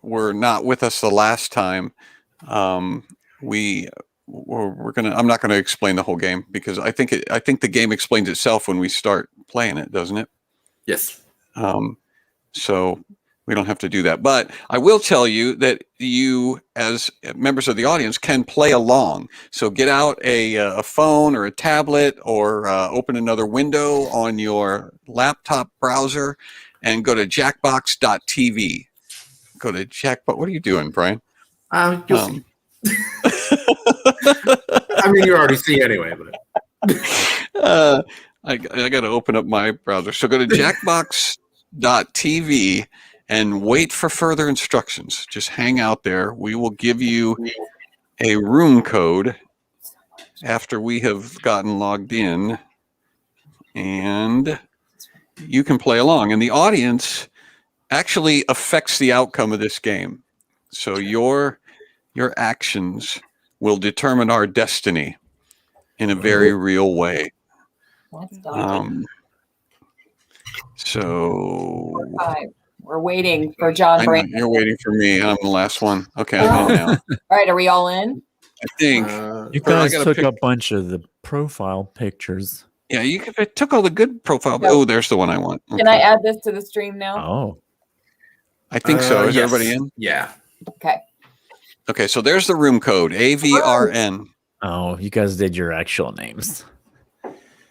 B: were not with us the last time, I'm not going to explain the whole game because I think the game explains itself when we start playing it, doesn't it?
D: Yes.
B: So we don't have to do that. But I will tell you that you, as members of the audience, can play along. So get out a phone or a tablet or open another window on your laptop browser and go to jackbox.tv. Go to Jackbox. What are you doing, Brian?
D: You'll see. I mean, you already see anyway, but
B: I got to open up my browser. So go to jackbox.tv and wait for further instructions. Just hang out there. We will give you a room code after we have gotten logged in, and you can play along. And the audience actually affects the outcome of this game. So your actions will determine our destiny in a very real way. So
F: we're waiting for John Brand.
B: You're waiting for me. I'm the last one. Okay, I'm in now.
F: All right, are we all in?
B: I think
C: you guys took a bunch of the profile pictures.
B: Yeah, it took all the good profile. Oh, there's the one I want.
F: Can I add this to the stream now?
C: Oh,
B: I think so. Is
D: yes.
B: everybody in?
D: Yeah.
F: Okay.
B: Okay, so there's the room code, AVRN.
C: Oh, you guys did your actual names.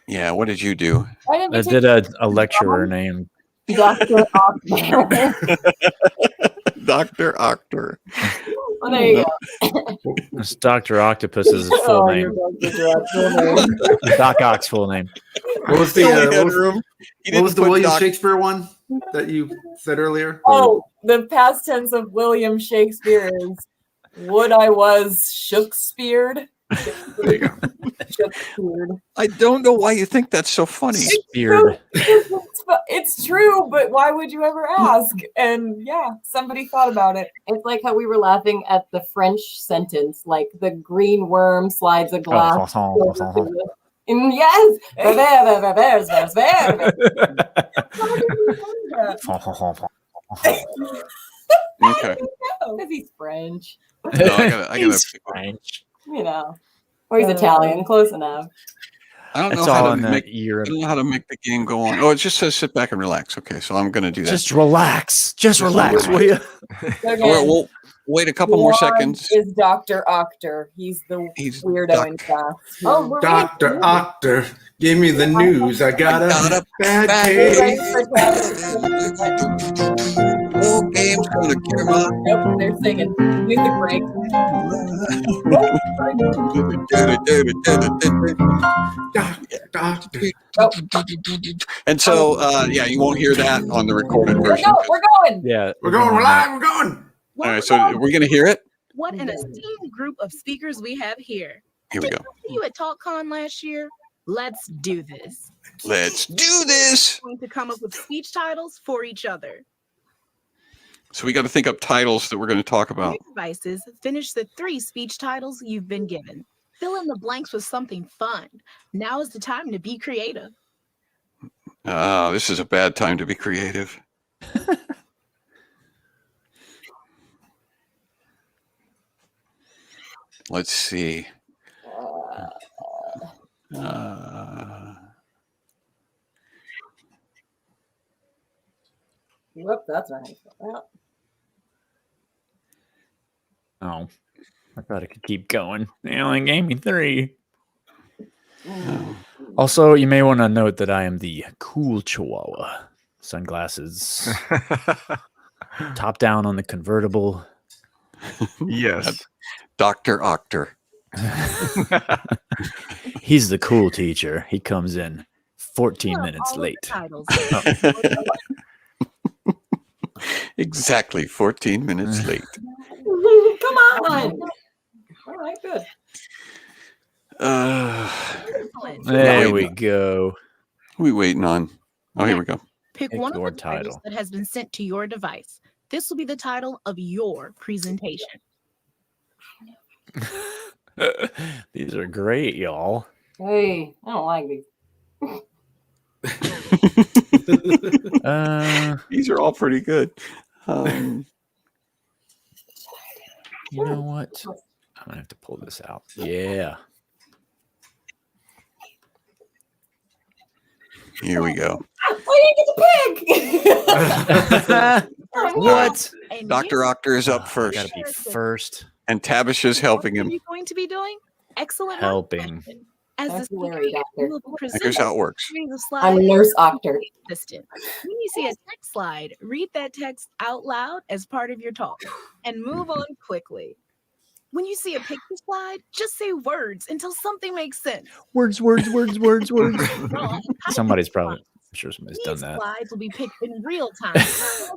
B: Yeah, what did you do?
C: I did a lecturer name.
F: Dr. Octor.
B: Dr. Octor.
F: Well, there you go.
C: It's Dr. Octopus's full name. Doc Ock's full name.
D: What was the William Shakespeare one that you said earlier?
F: Oh, the past tense of William Shakespeare is would I was Shakespeared.
D: There you go.
F: That's weird.
B: I don't know why you think that's so funny.
C: Speared.
F: It's true, but why would you ever ask? And yeah, somebody thought about it.
A: It's like how we were laughing at the French sentence, like the green worm slides a glass. And yes,
B: Okay.
A: because he's French,
B: No, I gotta.
C: He's French.
A: or he's Italian, close enough.
B: I don't know
C: It's
B: how
C: all
B: to
C: in
B: make.
C: that
B: I
C: Europe.
B: don't know how to make the game go on. Oh, it just says sit back and relax. Okay, so I'm gonna do that.
C: Just relax. Just relax, will you?
B: We'll wait a couple more seconds.
F: Is Dr. Octor. He's the
B: He's
F: weirdo in class.
A: Oh, we're
D: Dr. Octor, give me the news. I got a bad case.
B: No game's gonna cure my.
F: Nope, they're singing. Music break.
D: Doctor.
B: And so, yeah, you won't hear that on the recorded version.
F: We're going.
C: Yeah.
D: We're going, we're live, we're going.
B: All right, so we're gonna hear it.
H: What an esteemed group of speakers we have here.
B: Here we go.
H: You at TalkCon last year? Let's do this.
B: Let's do this.
H: We're going to come up with speech titles for each other.
B: So we got to think up titles that we're going to talk about.
H: Your devices, finish the 3 speech titles you've been given. Fill in the blanks with something fun. Now is the time to be creative.
B: This is a bad time to be creative. Let's see.
A: Whoop, that's not how you spell that.
C: Oh, I thought I could keep going. They only gave me 3. Also, you may want to note that I am the cool Chihuahua. Sunglasses, top down on the convertible.
E: Yes.
B: Dr. Octor.
C: He's the cool teacher. He comes in 14
H: Fill out
C: minutes
H: all of the
C: late.
H: titles.
B: Exactly 14 minutes late.
A: Come on. All right, good.
H: Excellent.
C: There we go.
B: We waiting on. Oh, here we go.
H: Pick
C: Pick
H: one
C: your
H: of the titles
C: title.
H: that has been sent to your device. This will be the title of your presentation.
C: These are great, y'all.
A: Hey, I don't like these.
B: These are all pretty good.
C: You know what? I'm gonna have to pull this out. Yeah.
B: Here we go.
A: I didn't get to pick.
C: What?
H: And
B: Dr. Octor is up
C: Oh,
B: first,
C: gotta be first.
B: and Tabisha's helping
H: What are
B: him.
H: you going to be doing? Excellent.
C: Helping.
H: As the
A: That's
H: speaker,
A: hilarious,
H: you
A: Doctor.
H: will be
B: Here's
H: presenting
B: how it works.
H: a series of
A: I'm
H: slides
A: Nurse Octor.
H: assistant. When you see a text slide, read that text out loud as part of your talk and move on quickly. When you see a picture slide, just say words until something makes sense.
C: Words.
H: Draw and type
C: Somebody's
H: in
C: probably,
H: slides.
C: I'm sure somebody's done
H: These
C: that.
H: slides will be picked in real time by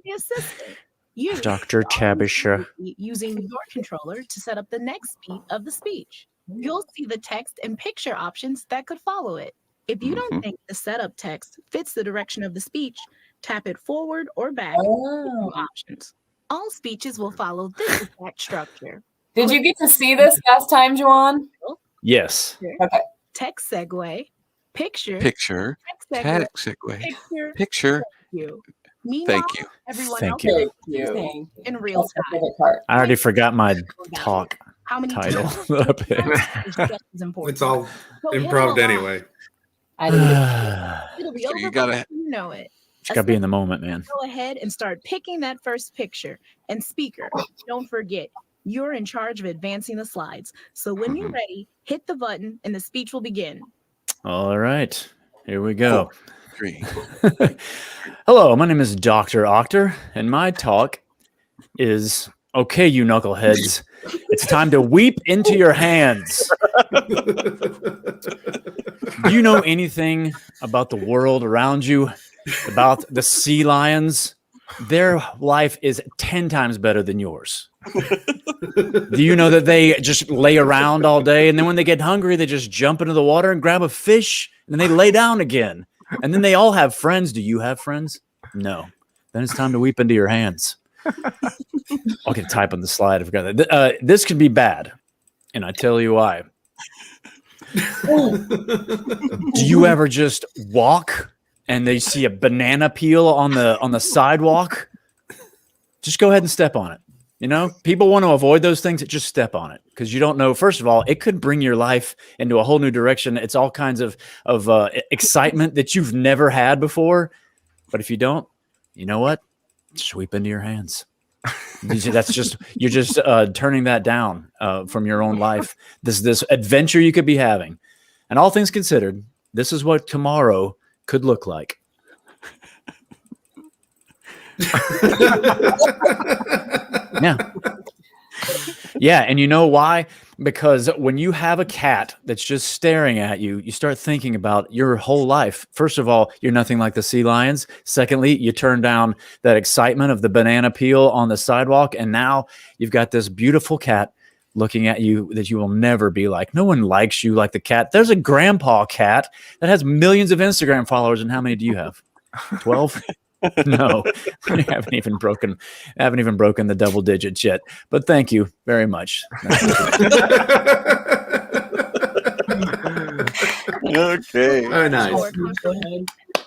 H: the assistant. You
C: Dr. Tabisha.
H: using your controller to set up the next beat of the speech. You'll see the text and picture options that could follow it. If you don't think the setup text fits the direction of the speech, tap it forward or back for new options. All speeches will follow this exact structure.
F: Did you get to see this last time, Juwan?
C: Yes.
H: Text segue, picture,
B: Picture.
H: text segue,
B: Tag segue.
H: picture,
B: Picture.
H: you. Meanwhile,
B: Thank you.
H: everyone
C: Thank
H: else
C: you.
H: is
A: Thing.
H: in real
A: That's the
H: time.
A: favorite part.
C: I already forgot my talk
H: How many
C: title.
H: times
C: that I picked.
H: is just as important.
D: It's all
H: So hit
D: improv
H: along.
D: anyway.
A: I didn't get
H: It'll be
B: So
H: over
B: you gotta-
H: before you know it.
C: Just gotta be in the moment, man.
H: Go ahead and start picking that first picture. And speaker, don't forget, you're in charge of advancing the slides. So when you're ready, hit the button and the speech will begin.
C: All right. Here we go.
B: 3.
C: Hello, my name is Dr. Octor, and my talk is okay, you knuckleheads. It's time to weep into your hands. Do you know anything about the world around you? About the sea lions? Their life is 10 times better than yours. Do you know that they just lay around all day, and then when they get hungry, they just jump into the water and grab a fish, and then they lay down again, and then they all have friends. Do you have friends? No. Then it's time to weep into your hands. Okay, type on the slide. I forgot that. This could be bad, and I tell you why. Do you ever just walk and they see a banana peel on the sidewalk? Just go ahead and step on it. You know, people want to avoid those things. Just step on it because you don't know. First of all, it could bring your life into a whole new direction. It's all kinds of excitement that you've never had before. But if you don't, you know what? Sweep into your hands. That's just you're just turning that down from your own life. This adventure you could be having, and all things considered, this is what tomorrow could look like. Yeah, and you know why? Because when you have a cat that's just staring at you, you start thinking about your whole life. First of all, you're nothing like the sea lions. Secondly, you turn down that excitement of the banana peel on the sidewalk, and now you've got this beautiful cat looking at you that you will never be like. No one likes you like the cat. There's a grandpa cat that has millions of Instagram followers, and how many do you have? 12? No, I haven't even broken the double digits yet. But thank you very much.
B: Okay.
D: Very nice.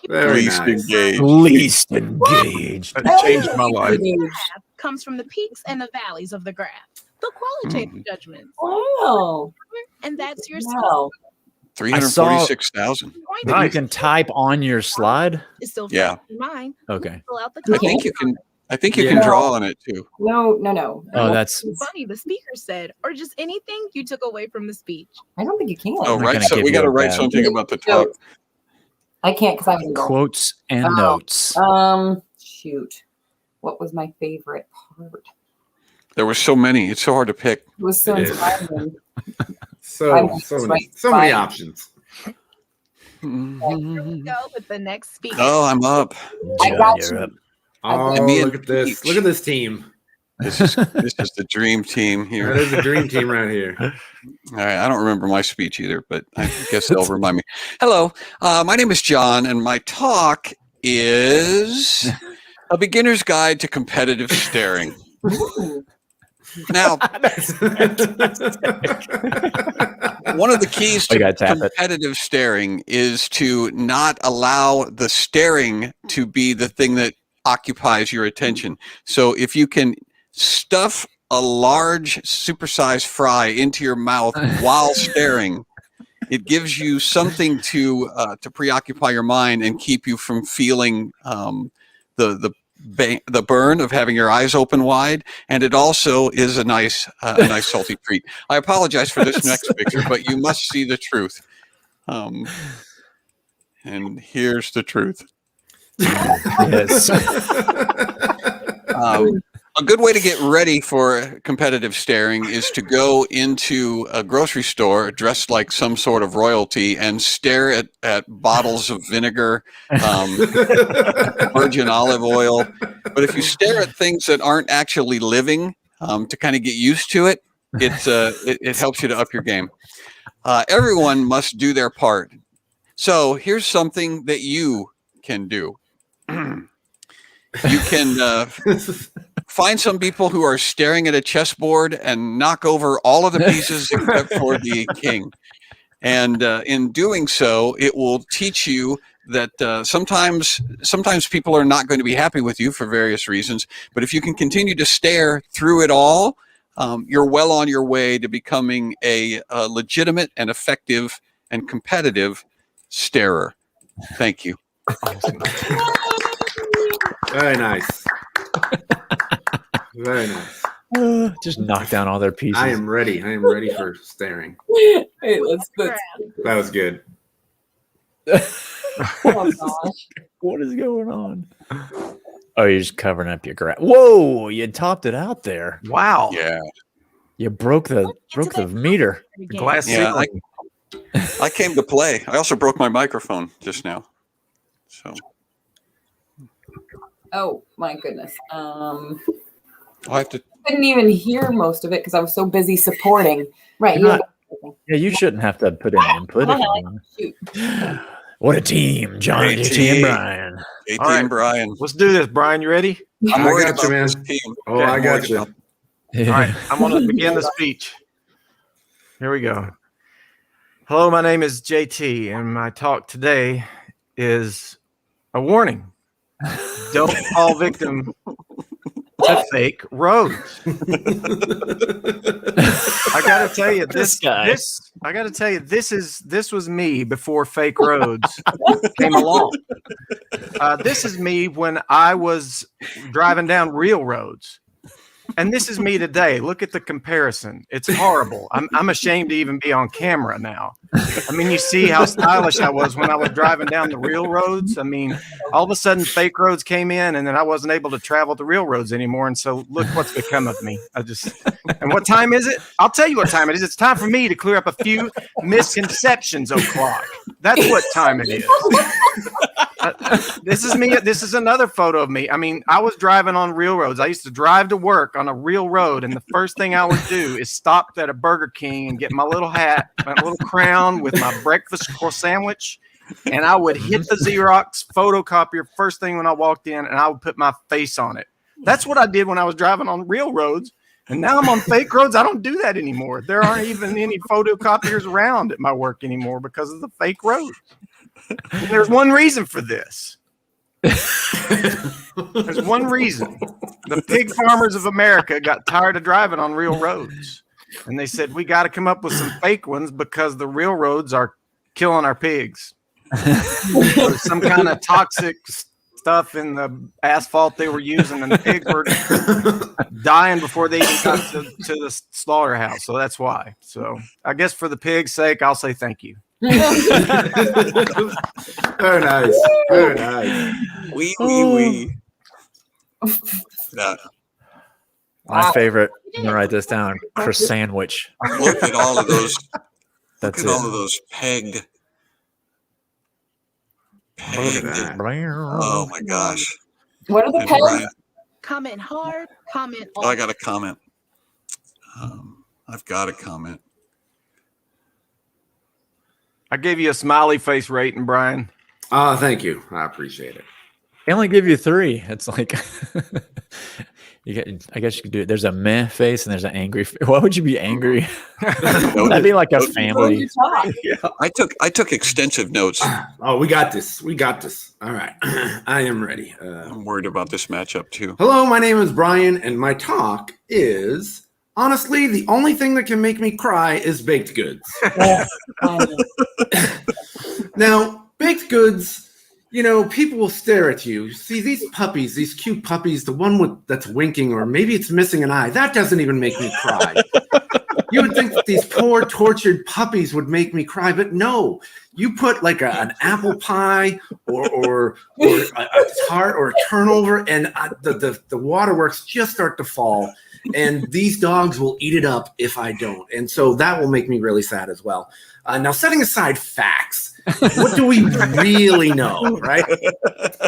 D: Very
B: Least
D: nice.
B: engaged.
C: Least engaged.
G: That changed my life.
H: Comes from the peaks and the valleys of the graph. The qualitative judgments.
A: Wow.
H: And that's your
A: Wow.
B: 346,000.
C: You can type on your slide.
H: It's still
B: Yeah.
H: in mind.
C: Okay.
H: Fill out the
B: I think you can. I think you can
D: Yeah.
B: draw on it too.
A: No.
C: Oh, that's
H: funny. The speaker said, or just anything you took away from the speech.
A: I don't think you can.
B: Oh,
C: not
B: right.
C: gonna
B: So
C: give
B: we
C: you
B: got to
C: a
B: write
C: bad-
B: something about the top.
A: I can't because I'm
C: quotes and notes.
A: Shoot. What was my favorite part?
B: There were so many. It's so hard to pick.
A: It was so
D: It is.
A: inspiring.
D: So many options.
H: Here we go with the next speaker.
B: Oh, I'm up.
A: I got
C: John, you're
A: you.
C: up.
D: Oh,
B: And me and
D: look at this.
B: Peach.
D: Look at this team.
B: This is the dream team here.
D: That is a dream team right here.
B: All right, I don't remember my speech either, but I guess they'll remind me. Hello, my name is John, and my talk is a beginner's guide to competitive staring. Now, one of the keys
C: I
B: to
C: gotta tap it.
B: competitive staring is to not allow the staring to be the thing that occupies your attention. So if you can stuff a large supersized fry into your mouth while staring, it gives you something to preoccupy your mind and keep you from feeling the burn of having your eyes open wide, and it also is a nice salty treat. I apologize for this next picture, but you must see the truth. And here's the truth.
C: Yes.
B: A good way to get ready for competitive staring is to go into a grocery store dressed like some sort of royalty and stare at bottles of vinegar, virgin olive oil. But if you stare at things that aren't actually living, to kind of get used to it, it helps you to up your game. Everyone must do their part. So here's something that you can do. You can find some people who are staring at a chessboard and knock over all of the pieces except for the king. And in doing so, it will teach you that sometimes people are not going to be happy with you for various reasons. But if you can continue to stare through it all, you're well on your way to becoming a legitimate and effective and competitive starer. Thank you.
D: Very nice. Very nice.
C: Just knock down all their pieces.
D: I am ready. I am ready for staring.
A: Hey, let's
D: That was good.
A: oh gosh.
C: What is going on? Oh, you're just covering up your grass. Whoa, you topped it out there.
E: Wow.
B: Yeah.
C: You broke the meter.
E: The glass
B: Yeah,
E: ceiling.
B: I came to play. I also broke my microphone just now. So
A: Oh my goodness.
B: I have to
F: couldn't even hear most of it because I was so busy supporting.
A: Right.
C: You're not- Yeah, you shouldn't have to put in input. If you want. What a team, John,
B: Great
C: JT,
B: team.
C: and Brian.
B: JT
E: All right.
B: and Brian.
E: Let's do this, Brian. You ready?
B: I'm
D: I
B: worried
D: got you,
B: about
D: man.
B: this team.
D: Oh, I
B: I'm
D: got
B: worried
D: you.
B: about-
E: All right, I'm going to begin the speech. Here we go. Hello, my name is JT, and my talk today is a warning. Don't fall victim to fake roads. I got to tell you, this was me before fake roads came along. This is me when I was driving down real roads. And this is me today. Look at the comparison. It's horrible. I'm ashamed to even be on camera now. I mean, you see how stylish I was when I was driving down the real roads. I mean, all of a sudden fake roads came in and then I wasn't able to travel the real roads anymore. And so look what's become of me. And what time is it? I'll tell you what time it is. It's time for me to clear up a few misconceptions, o'clock. That's what time it is. This is me. This is another photo of me. I mean, I was driving on real roads. I used to drive to work on a real road, and the first thing I would do is stop at a Burger King and get my little hat, my little crown with my breakfast sandwich, and I would hit the Xerox photocopier first thing when I walked in, and I would put my face on it. That's what I did when I was driving on real roads, and now I'm on fake roads. I don't do that anymore. There aren't even any photocopiers around at my work anymore because of the fake roads. And there's one reason for this. There's one reason. The pig farmers of America got tired of driving on real roads. And they said, we got to come up with some fake ones because the real roads are killing our pigs. There's some kind of toxic stuff in the asphalt they were using, and the pigs were dying before they even got to the slaughterhouse. So that's why. So I guess for the pig's sake, I'll say thank you.
D: Very nice. Very nice.
B: Wee. Yeah.
C: My favorite. I'm gonna write this down. Chris sandwich.
B: Look at all of those.
C: That's
B: Look at
C: it.
B: all of those pegged.
D: Look at that.
B: Oh my gosh.
A: What are the
B: And
A: pegs?
B: Brian,
H: Comment hard, comment
B: oh, I got a comment. I've got a comment.
E: I gave you a smiley face rating, Brian.
D: Thank you. I appreciate it.
C: They only give you 3. It's like you get. I guess you could do it. There's a meh face and there's an angry. Why would you be angry? That'd be like a family.
B: I took extensive notes.
D: Oh, we got this. We got this. All right. I am ready.
B: I'm worried about this matchup too.
D: Hello, my name is Brian, and my talk is honestly the only thing that can make me cry is baked goods. Now, baked goods, you know, people will stare at you. See these puppies, these cute puppies, the one that's winking, or maybe it's missing an eye. That doesn't even make me cry. You would think that these poor, tortured puppies would make me cry, but no. You put like an apple pie or a tart or a turnover, and the waterworks just start to fall. And these dogs will eat it up if I don't. And so that will make me really sad as well. Now, setting aside facts, what do we really know, right?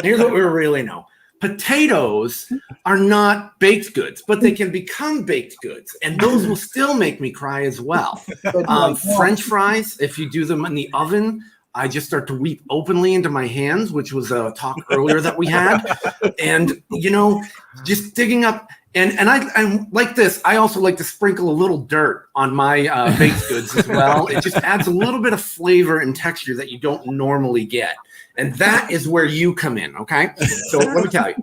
D: Here's what we really know. Potatoes are not baked goods, but they can become baked goods. And those will still make me cry as well. French fries, if you do them in the oven, I just start to weep openly into my hands, which was a talk earlier that we had. And, you know, just digging up. And I'm like this. I also like to sprinkle a little dirt on my baked goods as well. It just adds a little bit of flavor and texture that you don't normally get. And that is where you come in, okay? So let me tell you.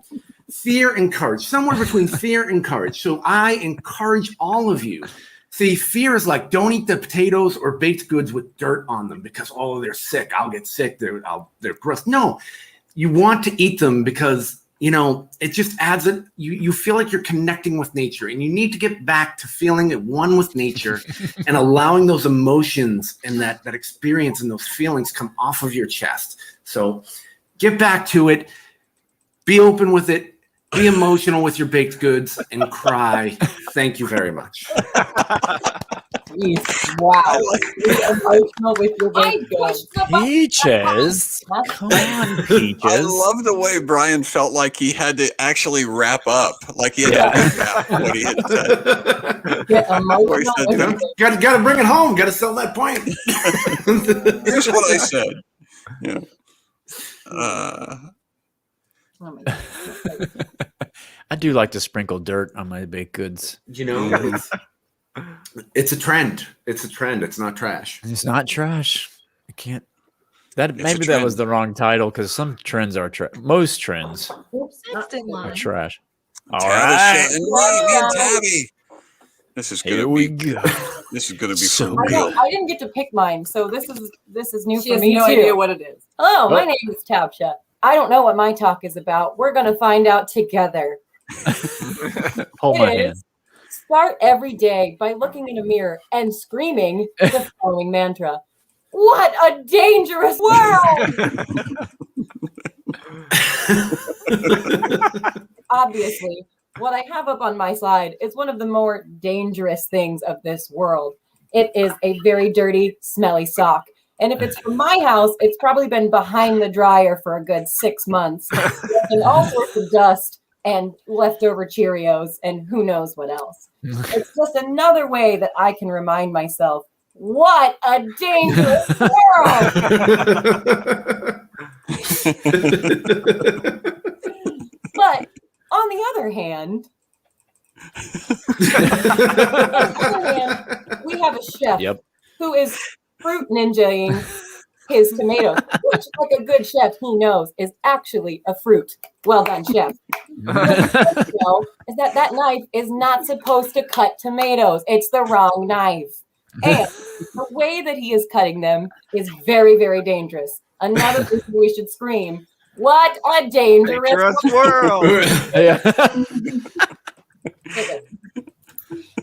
D: Fear and courage. Somewhere between fear and courage. So I encourage all of you. See, fear is like, don't eat the potatoes or baked goods with dirt on them because, oh, they're sick. I'll get sick. They're gross. No, you want to eat them because, you know, it just adds it. You feel like you're connecting with nature, and you need to get back to feeling at one with nature and allowing those emotions and that experience and those feelings come off of your chest. So get back to it. Be open with it. Be emotional with your baked goods and cry. Thank you very much.
A: Jeez. Wow. You're emotional with your
F: I
A: baked goods.
F: pushed the button.
C: Peaches. Come on, Peaches.
B: I love the way Brian felt like he had to actually wrap up, like he had to recap what he had said.
A: Get
B: Where he
A: emotional
B: said,
A: with
B: "Don't-
A: your
D: Got to bring it home. Got to sell that point.
B: Here's what I said. Yeah.
A: Oh my God.
C: I do like to sprinkle dirt on my baked goods.
D: You know, it's a trend. It's a trend. It's not trash.
C: It's not trash. I can't.
B: It's
C: Maybe
B: a
C: that was
B: trend.
C: the wrong title because some trends are most trends
H: Next in
C: are
H: line.
C: trash. All
B: Tabby,
C: right,
B: me and Tabby. This is
C: here
B: gonna
C: we
B: be.
C: go.
B: This is gonna be
C: So
B: for real.
A: I didn't get to pick mine, so this is new
F: She
A: for
F: has
A: me
F: no
A: too.
F: idea what it is.
A: Hello, my
C: Oh.
A: name is Tabsha. I don't know what my talk is about. We're gonna find out together.
C: Hold my
A: It
C: hand.
A: is. Start every day by looking in a mirror and screaming the following mantra. What a dangerous world! Obviously, what I have up on my slide is one of the more dangerous things of this world. It is a very dirty, smelly sock. And if it's from my house, it's probably been behind the dryer for a good 6 months. And all sorts of dust and leftover Cheerios and who knows what else. It's just another way that I can remind myself, what a dangerous world! But on the other hand, we have a chef
C: Yep.
A: who is fruit ninjaing his tomatoes, which, like a good chef, he knows is actually a fruit. Well done, chef. What he doesn't know is that knife is not supposed to cut tomatoes. It's the wrong knife. And the way that he is cutting them is very, very dangerous. Another reason we should scream, what a dangerous
E: Dangerous world.
C: Yeah.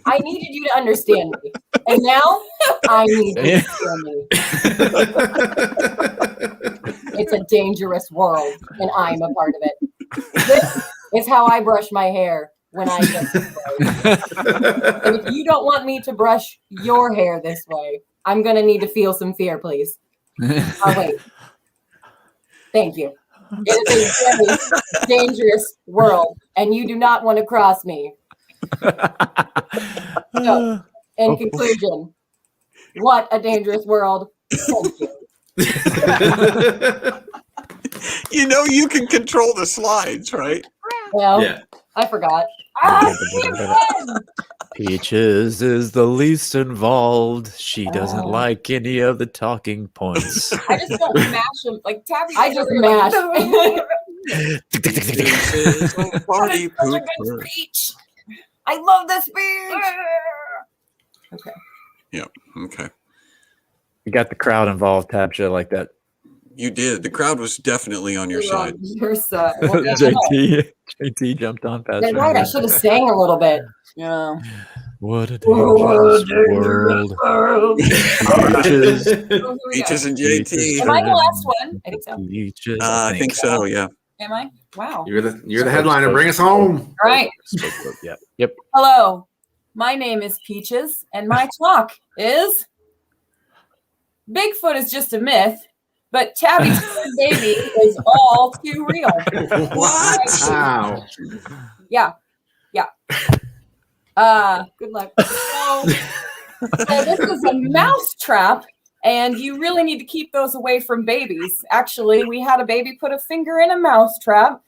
A: I needed you to understand me. And now I need you to understand me. It's a dangerous world, and I'm a part of it. This is how I brush my hair when I get this way. And if you don't want me to brush your hair this way, I'm going to need to feel some fear, please. Oh, wait. Thank you. It is a very dangerous world, and you do not want to cross me. So, in conclusion, what a dangerous world. Thank you.
B: You know you can control the slides, right?
A: Well,
D: Yeah.
A: I forgot.
C: Peaches is the least involved. She doesn't like any of the talking points.
F: I just don't mash them like Tabby.
A: I just mashed.
B: This is a party pooper.
F: Speech. I love this speech.
B: Okay.
C: You got the crowd involved, Tabsha, like that.
B: You did. The crowd was definitely on your side.
A: Your side. Well, that's right.
C: JT jumped on past
A: That's
C: her.
A: right. I should have sang a little bit.
F: Yeah.
C: What a dangerous world. Peaches.
B: Peaches and JT.
F: Am I the last one? I think so.
C: Peaches.
B: I think so. Yeah.
F: Am I? Wow.
D: You're the headliner. Bring us home.
F: All right.
C: Yep.
F: Hello. My name is Peaches, and my talk is Bigfoot is just a myth, but Tabby's third baby is all too real.
B: What?
D: Wow.
F: Yeah. Good luck. So this is a mouse trap, and you really need to keep those away from babies. Actually, we had a baby put a finger in a mouse trap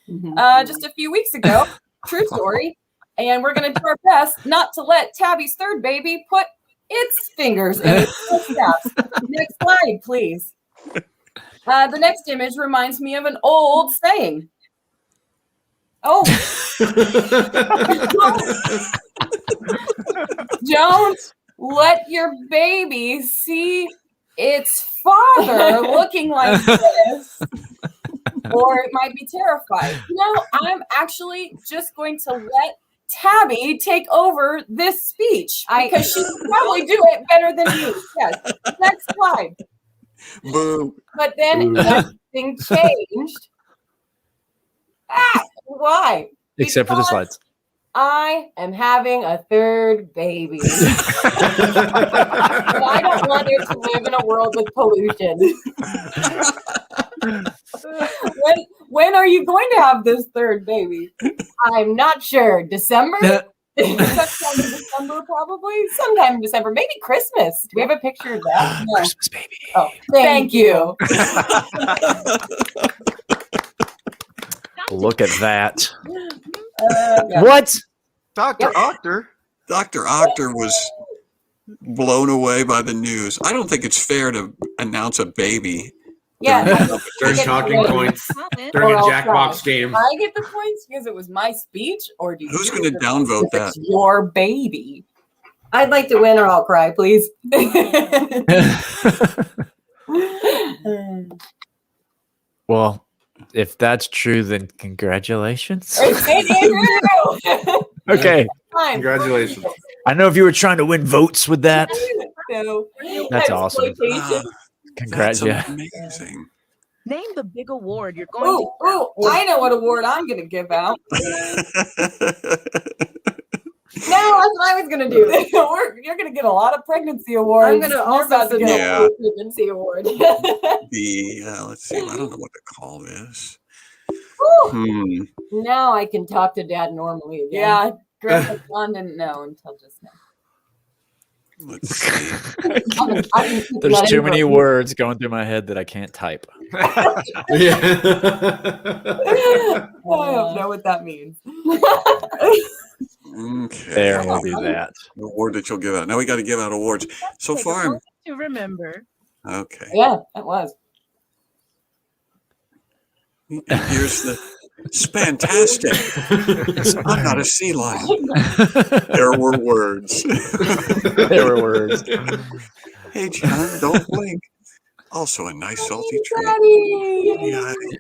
F: just a few weeks ago. True story. And we're going to do our best not to let Tabby's third baby put its fingers in its footsteps. Next slide, please. The next image reminds me of an old saying. Oh. Don't let your baby see its father looking like this, or it might be terrified. I'm actually just going to let Tabby take over this speech because she can probably do it better than you. Yes. Next slide.
B: Boo.
F: But then everything changed. Why?
C: Except for the slides.
A: I am having a third baby. But I don't want her to live in a world with pollution. When are you going to have this third baby? I'm not sure. December? Sometime in December, probably. Sometime in December. Maybe Christmas. Do we have a picture of that? No.
C: Christmas baby.
A: Oh, thank you.
C: Look at that.
A: Yeah.
C: What?
E: Dr. Octor.
B: Dr. Octor was blown away by the news. I don't think it's fair to announce a baby.
A: Yeah.
D: During talking points,
H: Comment.
D: during a
A: Or I'll
D: Jackbox game.
A: I get the points because it was my speech, or do
B: Who's
A: you
B: going to
A: get the
B: downvote
A: points if
B: that?
A: it's your baby? I'd like to win, or I'll cry, please.
C: Well, if that's true, then congratulations. Okay.
A: Fine.
D: Congratulations.
C: I know if you were trying to win votes with that.
A: No.
C: That's awesome.
A: Exploitation.
B: That's
C: Congrats.
B: amazing.
H: Name the big award you're going to.
A: Oh, I know what award I'm going to give out. No, that's what I was going to do. You're going to get a lot of pregnancy awards. I'm going to also get a pregnancy award.
B: Let's see. I don't know what to call this.
A: Now I can talk to Dad normally again.
F: Yeah, Grandpa John didn't know until just now.
B: Let's see.
C: There's too many words going through my head that I can't type.
D: Yeah.
A: I don't know what that means.
B: Okay.
C: There, we'll do that.
B: The award that you'll give out. Now we got to give out awards. So
H: Take a
B: far,
H: moment to remember.
B: okay.
A: Yeah, that was.
B: Here's the. It's fantastic. I'm not a sea lion. There were words.
C: There were words.
B: Hey, John, don't blink. Also a nice salty treat.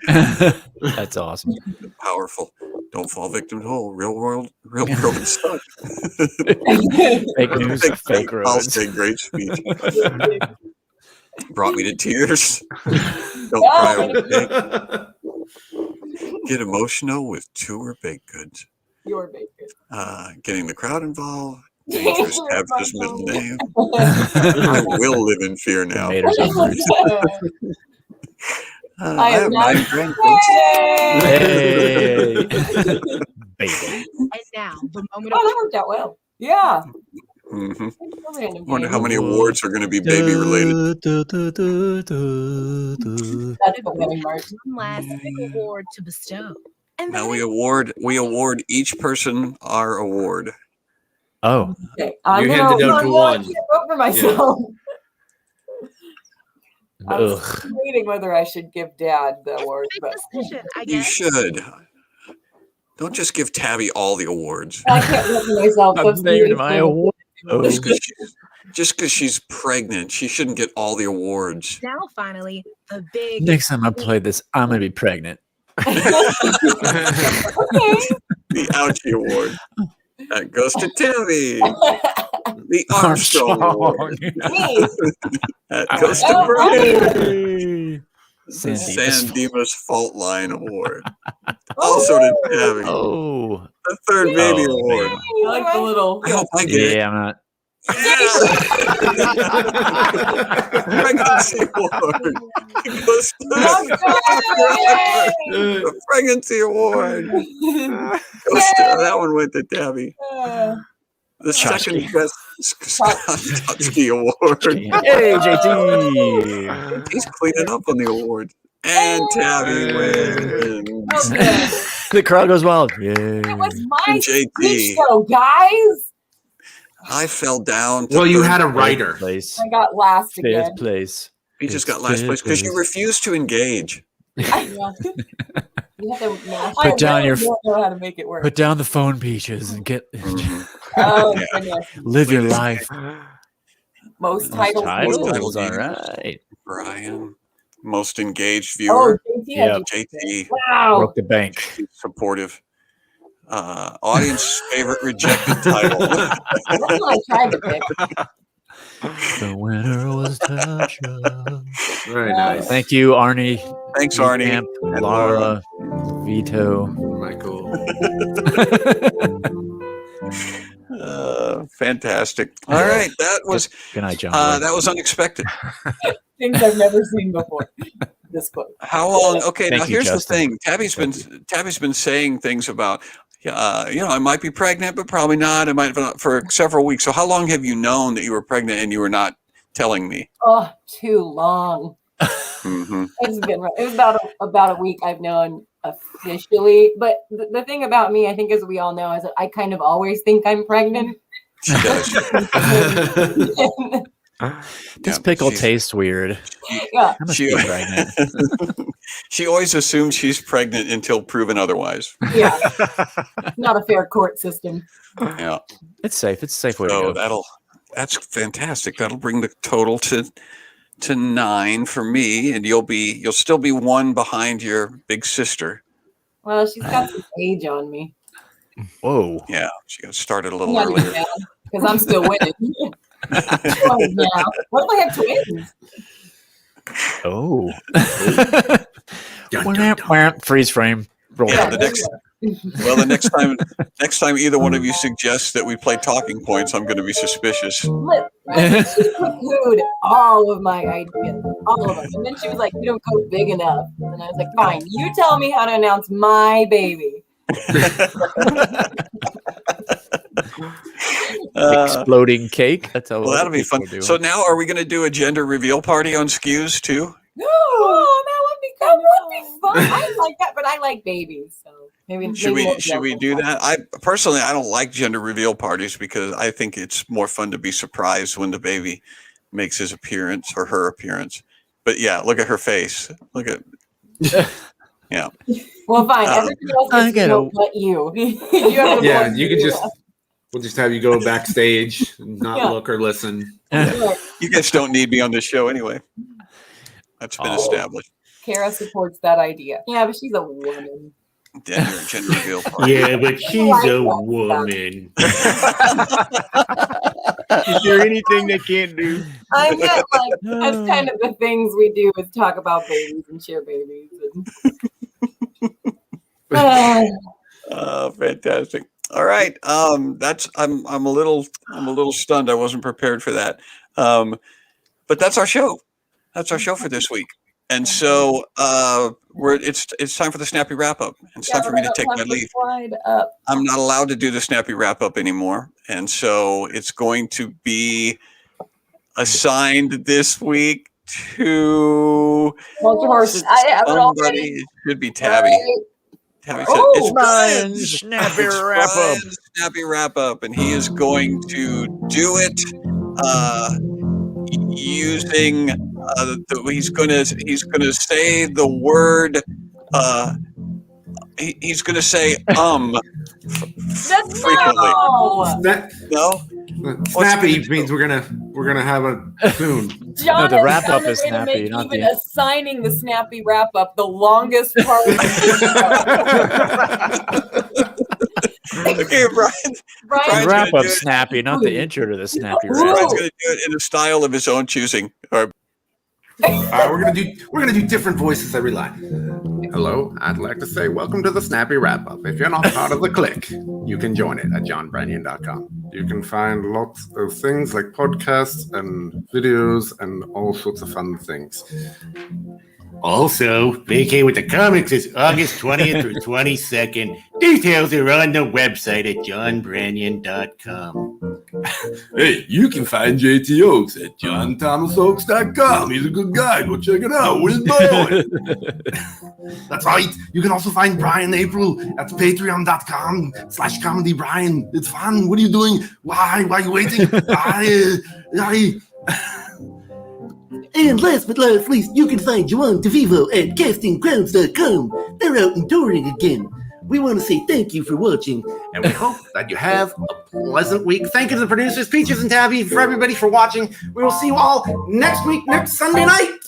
B: Yeah,
C: That's awesome.
B: powerful. Don't fall victim to hole. Real world stuff.
C: Fake news, fake
B: I'll
C: roads.
B: say great speech. Brought me to tears. Don't cry over cake. Get emotional with tour baked goods.
A: Your baker.
B: Getting the crowd involved. Dangerous Tabitha's middle name. I will live in fear now.
C: Made herself first.
B: I have 9 grandkids.
C: Hey, baby.
H: And now, the moment
A: Oh,
H: of
A: that worked out well. Yeah.
B: Mm-hmm.
A: Random
B: Wonder
A: game.
B: how many awards are going to be baby related.
A: That's the winning mark.
H: one last big award to bestow. And
B: Now
H: the
B: we award each person our award.
C: Oh,
A: Okay, I'm
D: You
A: gonna
D: handed out to one.
A: vote for myself. I was
C: ugh.
A: debating whether I should give Dad the award,
H: big
A: but
H: decision, I
B: You
H: guess.
B: should. Don't just give Tabby all the awards.
A: I can't vote for myself.
C: I'm
A: That's
C: named
A: really
C: my
A: cool.
C: award. Oh.
B: Just because she's pregnant, she shouldn't get all the awards.
H: Now, finally, the big.
C: Next time I play this, I'm gonna be pregnant.
A: Okay.
B: The Ouchie Award. That goes to Tabby. The Armstrong Award.
A: Me.
B: That goes to
A: Oh,
B: Brian. The
C: San
B: San
C: Dimas.
B: Dimas Fault Line Award. Also to Tabby.
C: Oh,
B: The Third Baby
C: Oh,
B: Award.
A: I like the little.
B: I hope I get it.
C: yeah, I'm not.
B: Pregnancy Award. It goes to the Pregnancy Award. That one went to Tabby. The second best Scott Tutsky Award.
C: Hey, JT.
B: He's cleaning up on the award. And Tabby wins.
C: The crowd goes wild. Yay.
A: It was my
B: JT.
A: speech show, guys.
B: I fell down. To
D: Well, you
B: third
D: had a
B: place.
D: writer.
C: Place.
A: I got last again.
C: Fifth place.
B: You just got last place because you refused to engage.
A: You have to mash.
C: Put down your-
A: don't know how to make it work.
C: Put down the phone, Peaches, and get
A: Oh,
B: Yeah.
A: goodness.
C: live your life.
A: Most titles.
C: Titles, all right.
B: Brian, most engaged
A: Oh,
B: viewer.
A: JT had
C: Yep.
B: JT,
A: Wow.
C: Broke the bank.
B: supportive. Audience favorite rejected title.
A: That's what I tried to pick.
C: The winner was Tasha.
D: Very nice.
C: Thank you, Arnie.
B: Thanks, Arnie.
C: Camp,
B: And
C: Laura, Vito.
D: Michael.
B: Fantastic. All right, that was
C: Good night, John.
B: that was unexpected.
F: Things I've never seen before. This quote.
B: How long? Okay,
C: Thank
B: now
C: you,
B: here's
C: Justin.
B: the thing. Tabby's been saying things about, I might be pregnant, but probably not. I might have for several weeks. So how long have you known that you were pregnant and you were not telling me?
A: Oh, too long.
B: Mm-hmm.
A: It was about a week I've known officially. But the thing about me, I think, as we all know, is that I kind of always think I'm pregnant.
B: She does.
C: This pickle tastes weird.
A: Yeah.
C: I must be pregnant.
B: She always assumes she's pregnant until proven otherwise.
A: Yeah. Not a fair court system.
B: Yeah.
C: It's safe. It's a safe way
B: So
C: to go.
B: that's fantastic. That'll bring the total to 9 for me, and you'll still be 1 behind your big sister.
A: Well, she's got some age on me.
C: Whoa.
B: Yeah, she got started a little earlier.
A: Because I'm still winning. Yeah. What if I have twins?
C: Oh.
D: Dun, dun, dun.
C: Freeze frame. Roll.
B: Yeah, the next time either one of you suggests that we play talking points, I'm going to be suspicious.
A: She poo-pooed all of my ideas, all of them. And then she was like, "You don't go big enough." And I was like, "Fine, you tell me how to announce my baby."
C: Exploding cake. That's how.
B: Well, that'll be fun. So now, are we going to do a gender reveal party on SKUs too?
A: Oh, that would be fun. I like that, but I like babies, so maybe
B: Should we do that? I don't like gender reveal parties because I think it's more fun to be surprised when the baby makes his appearance or her appearance. But yeah, look at her face. Look at yeah.
A: Well, fine. Everybody else gets to but you.
D: Yeah, you can just. We'll just have you go backstage and not look or listen.
B: You guys don't need me on this show anyway. That's been established.
A: Kara supports that idea. Yeah, but she's a woman.
B: Gender reveal party.
D: Yeah, but she's a woman.
E: Is there anything they can't do?
A: I meant that's kind of the things we do is talk about babies and share babies.
B: Fantastic. All right. I'm a little stunned. I wasn't prepared for that. But that's our show. That's our show for this week. And so it's time for the Snappy Wrap Up. It's time for me to take my leave. I'm not allowed to do the Snappy Wrap Up anymore. And so it's going to be assigned this week to
A: hold your horses. I have it already.
B: It should be Tabby. Tabby said, it's Brian's Snappy Wrap Up. Snappy Wrap Up. And he is going to do it using he's gonna say the word he's gonna say
A: That's
B: frequently.
A: No.
D: Snappy means we're gonna have a soon.
C: No, the wrap up is snappy, not
A: even
C: the
A: assigning the Snappy Wrap Up the longest part of the
B: Okay, Brian's
C: wrap up
B: do it.
C: snappy, not the intro to the snappy wrap.
B: Brian's gonna do it in a style of his own choosing. Or
D: We're gonna do different voices every line. Hello, I'd like to say welcome to the Snappy Wrap Up. If you're not part of the clique, you can join it at johnbranyan.com. You can find lots of things like podcasts and videos and all sorts of fun things. Also, Vacay with the Comics is August 20th through 22nd. Details are on the website at johnbranyan.com.
G: Hey, you can find JT Oaks at johnthomasoaks.com. He's a good guy. Go check it out. Where's Brian?
D: That's right. You can also find Brian April at patreon.com/comedybrian. It's fun. What are you doing? Why are you waiting? And last but not least, you can find Juan DeVivo at castinggrounds.com. They're out and touring again. We want to say thank you for watching, and we hope that you have a pleasant week. Thank you to the producers, Peaches and Tabby, for everybody for watching. We will see you all next week, next Sunday night.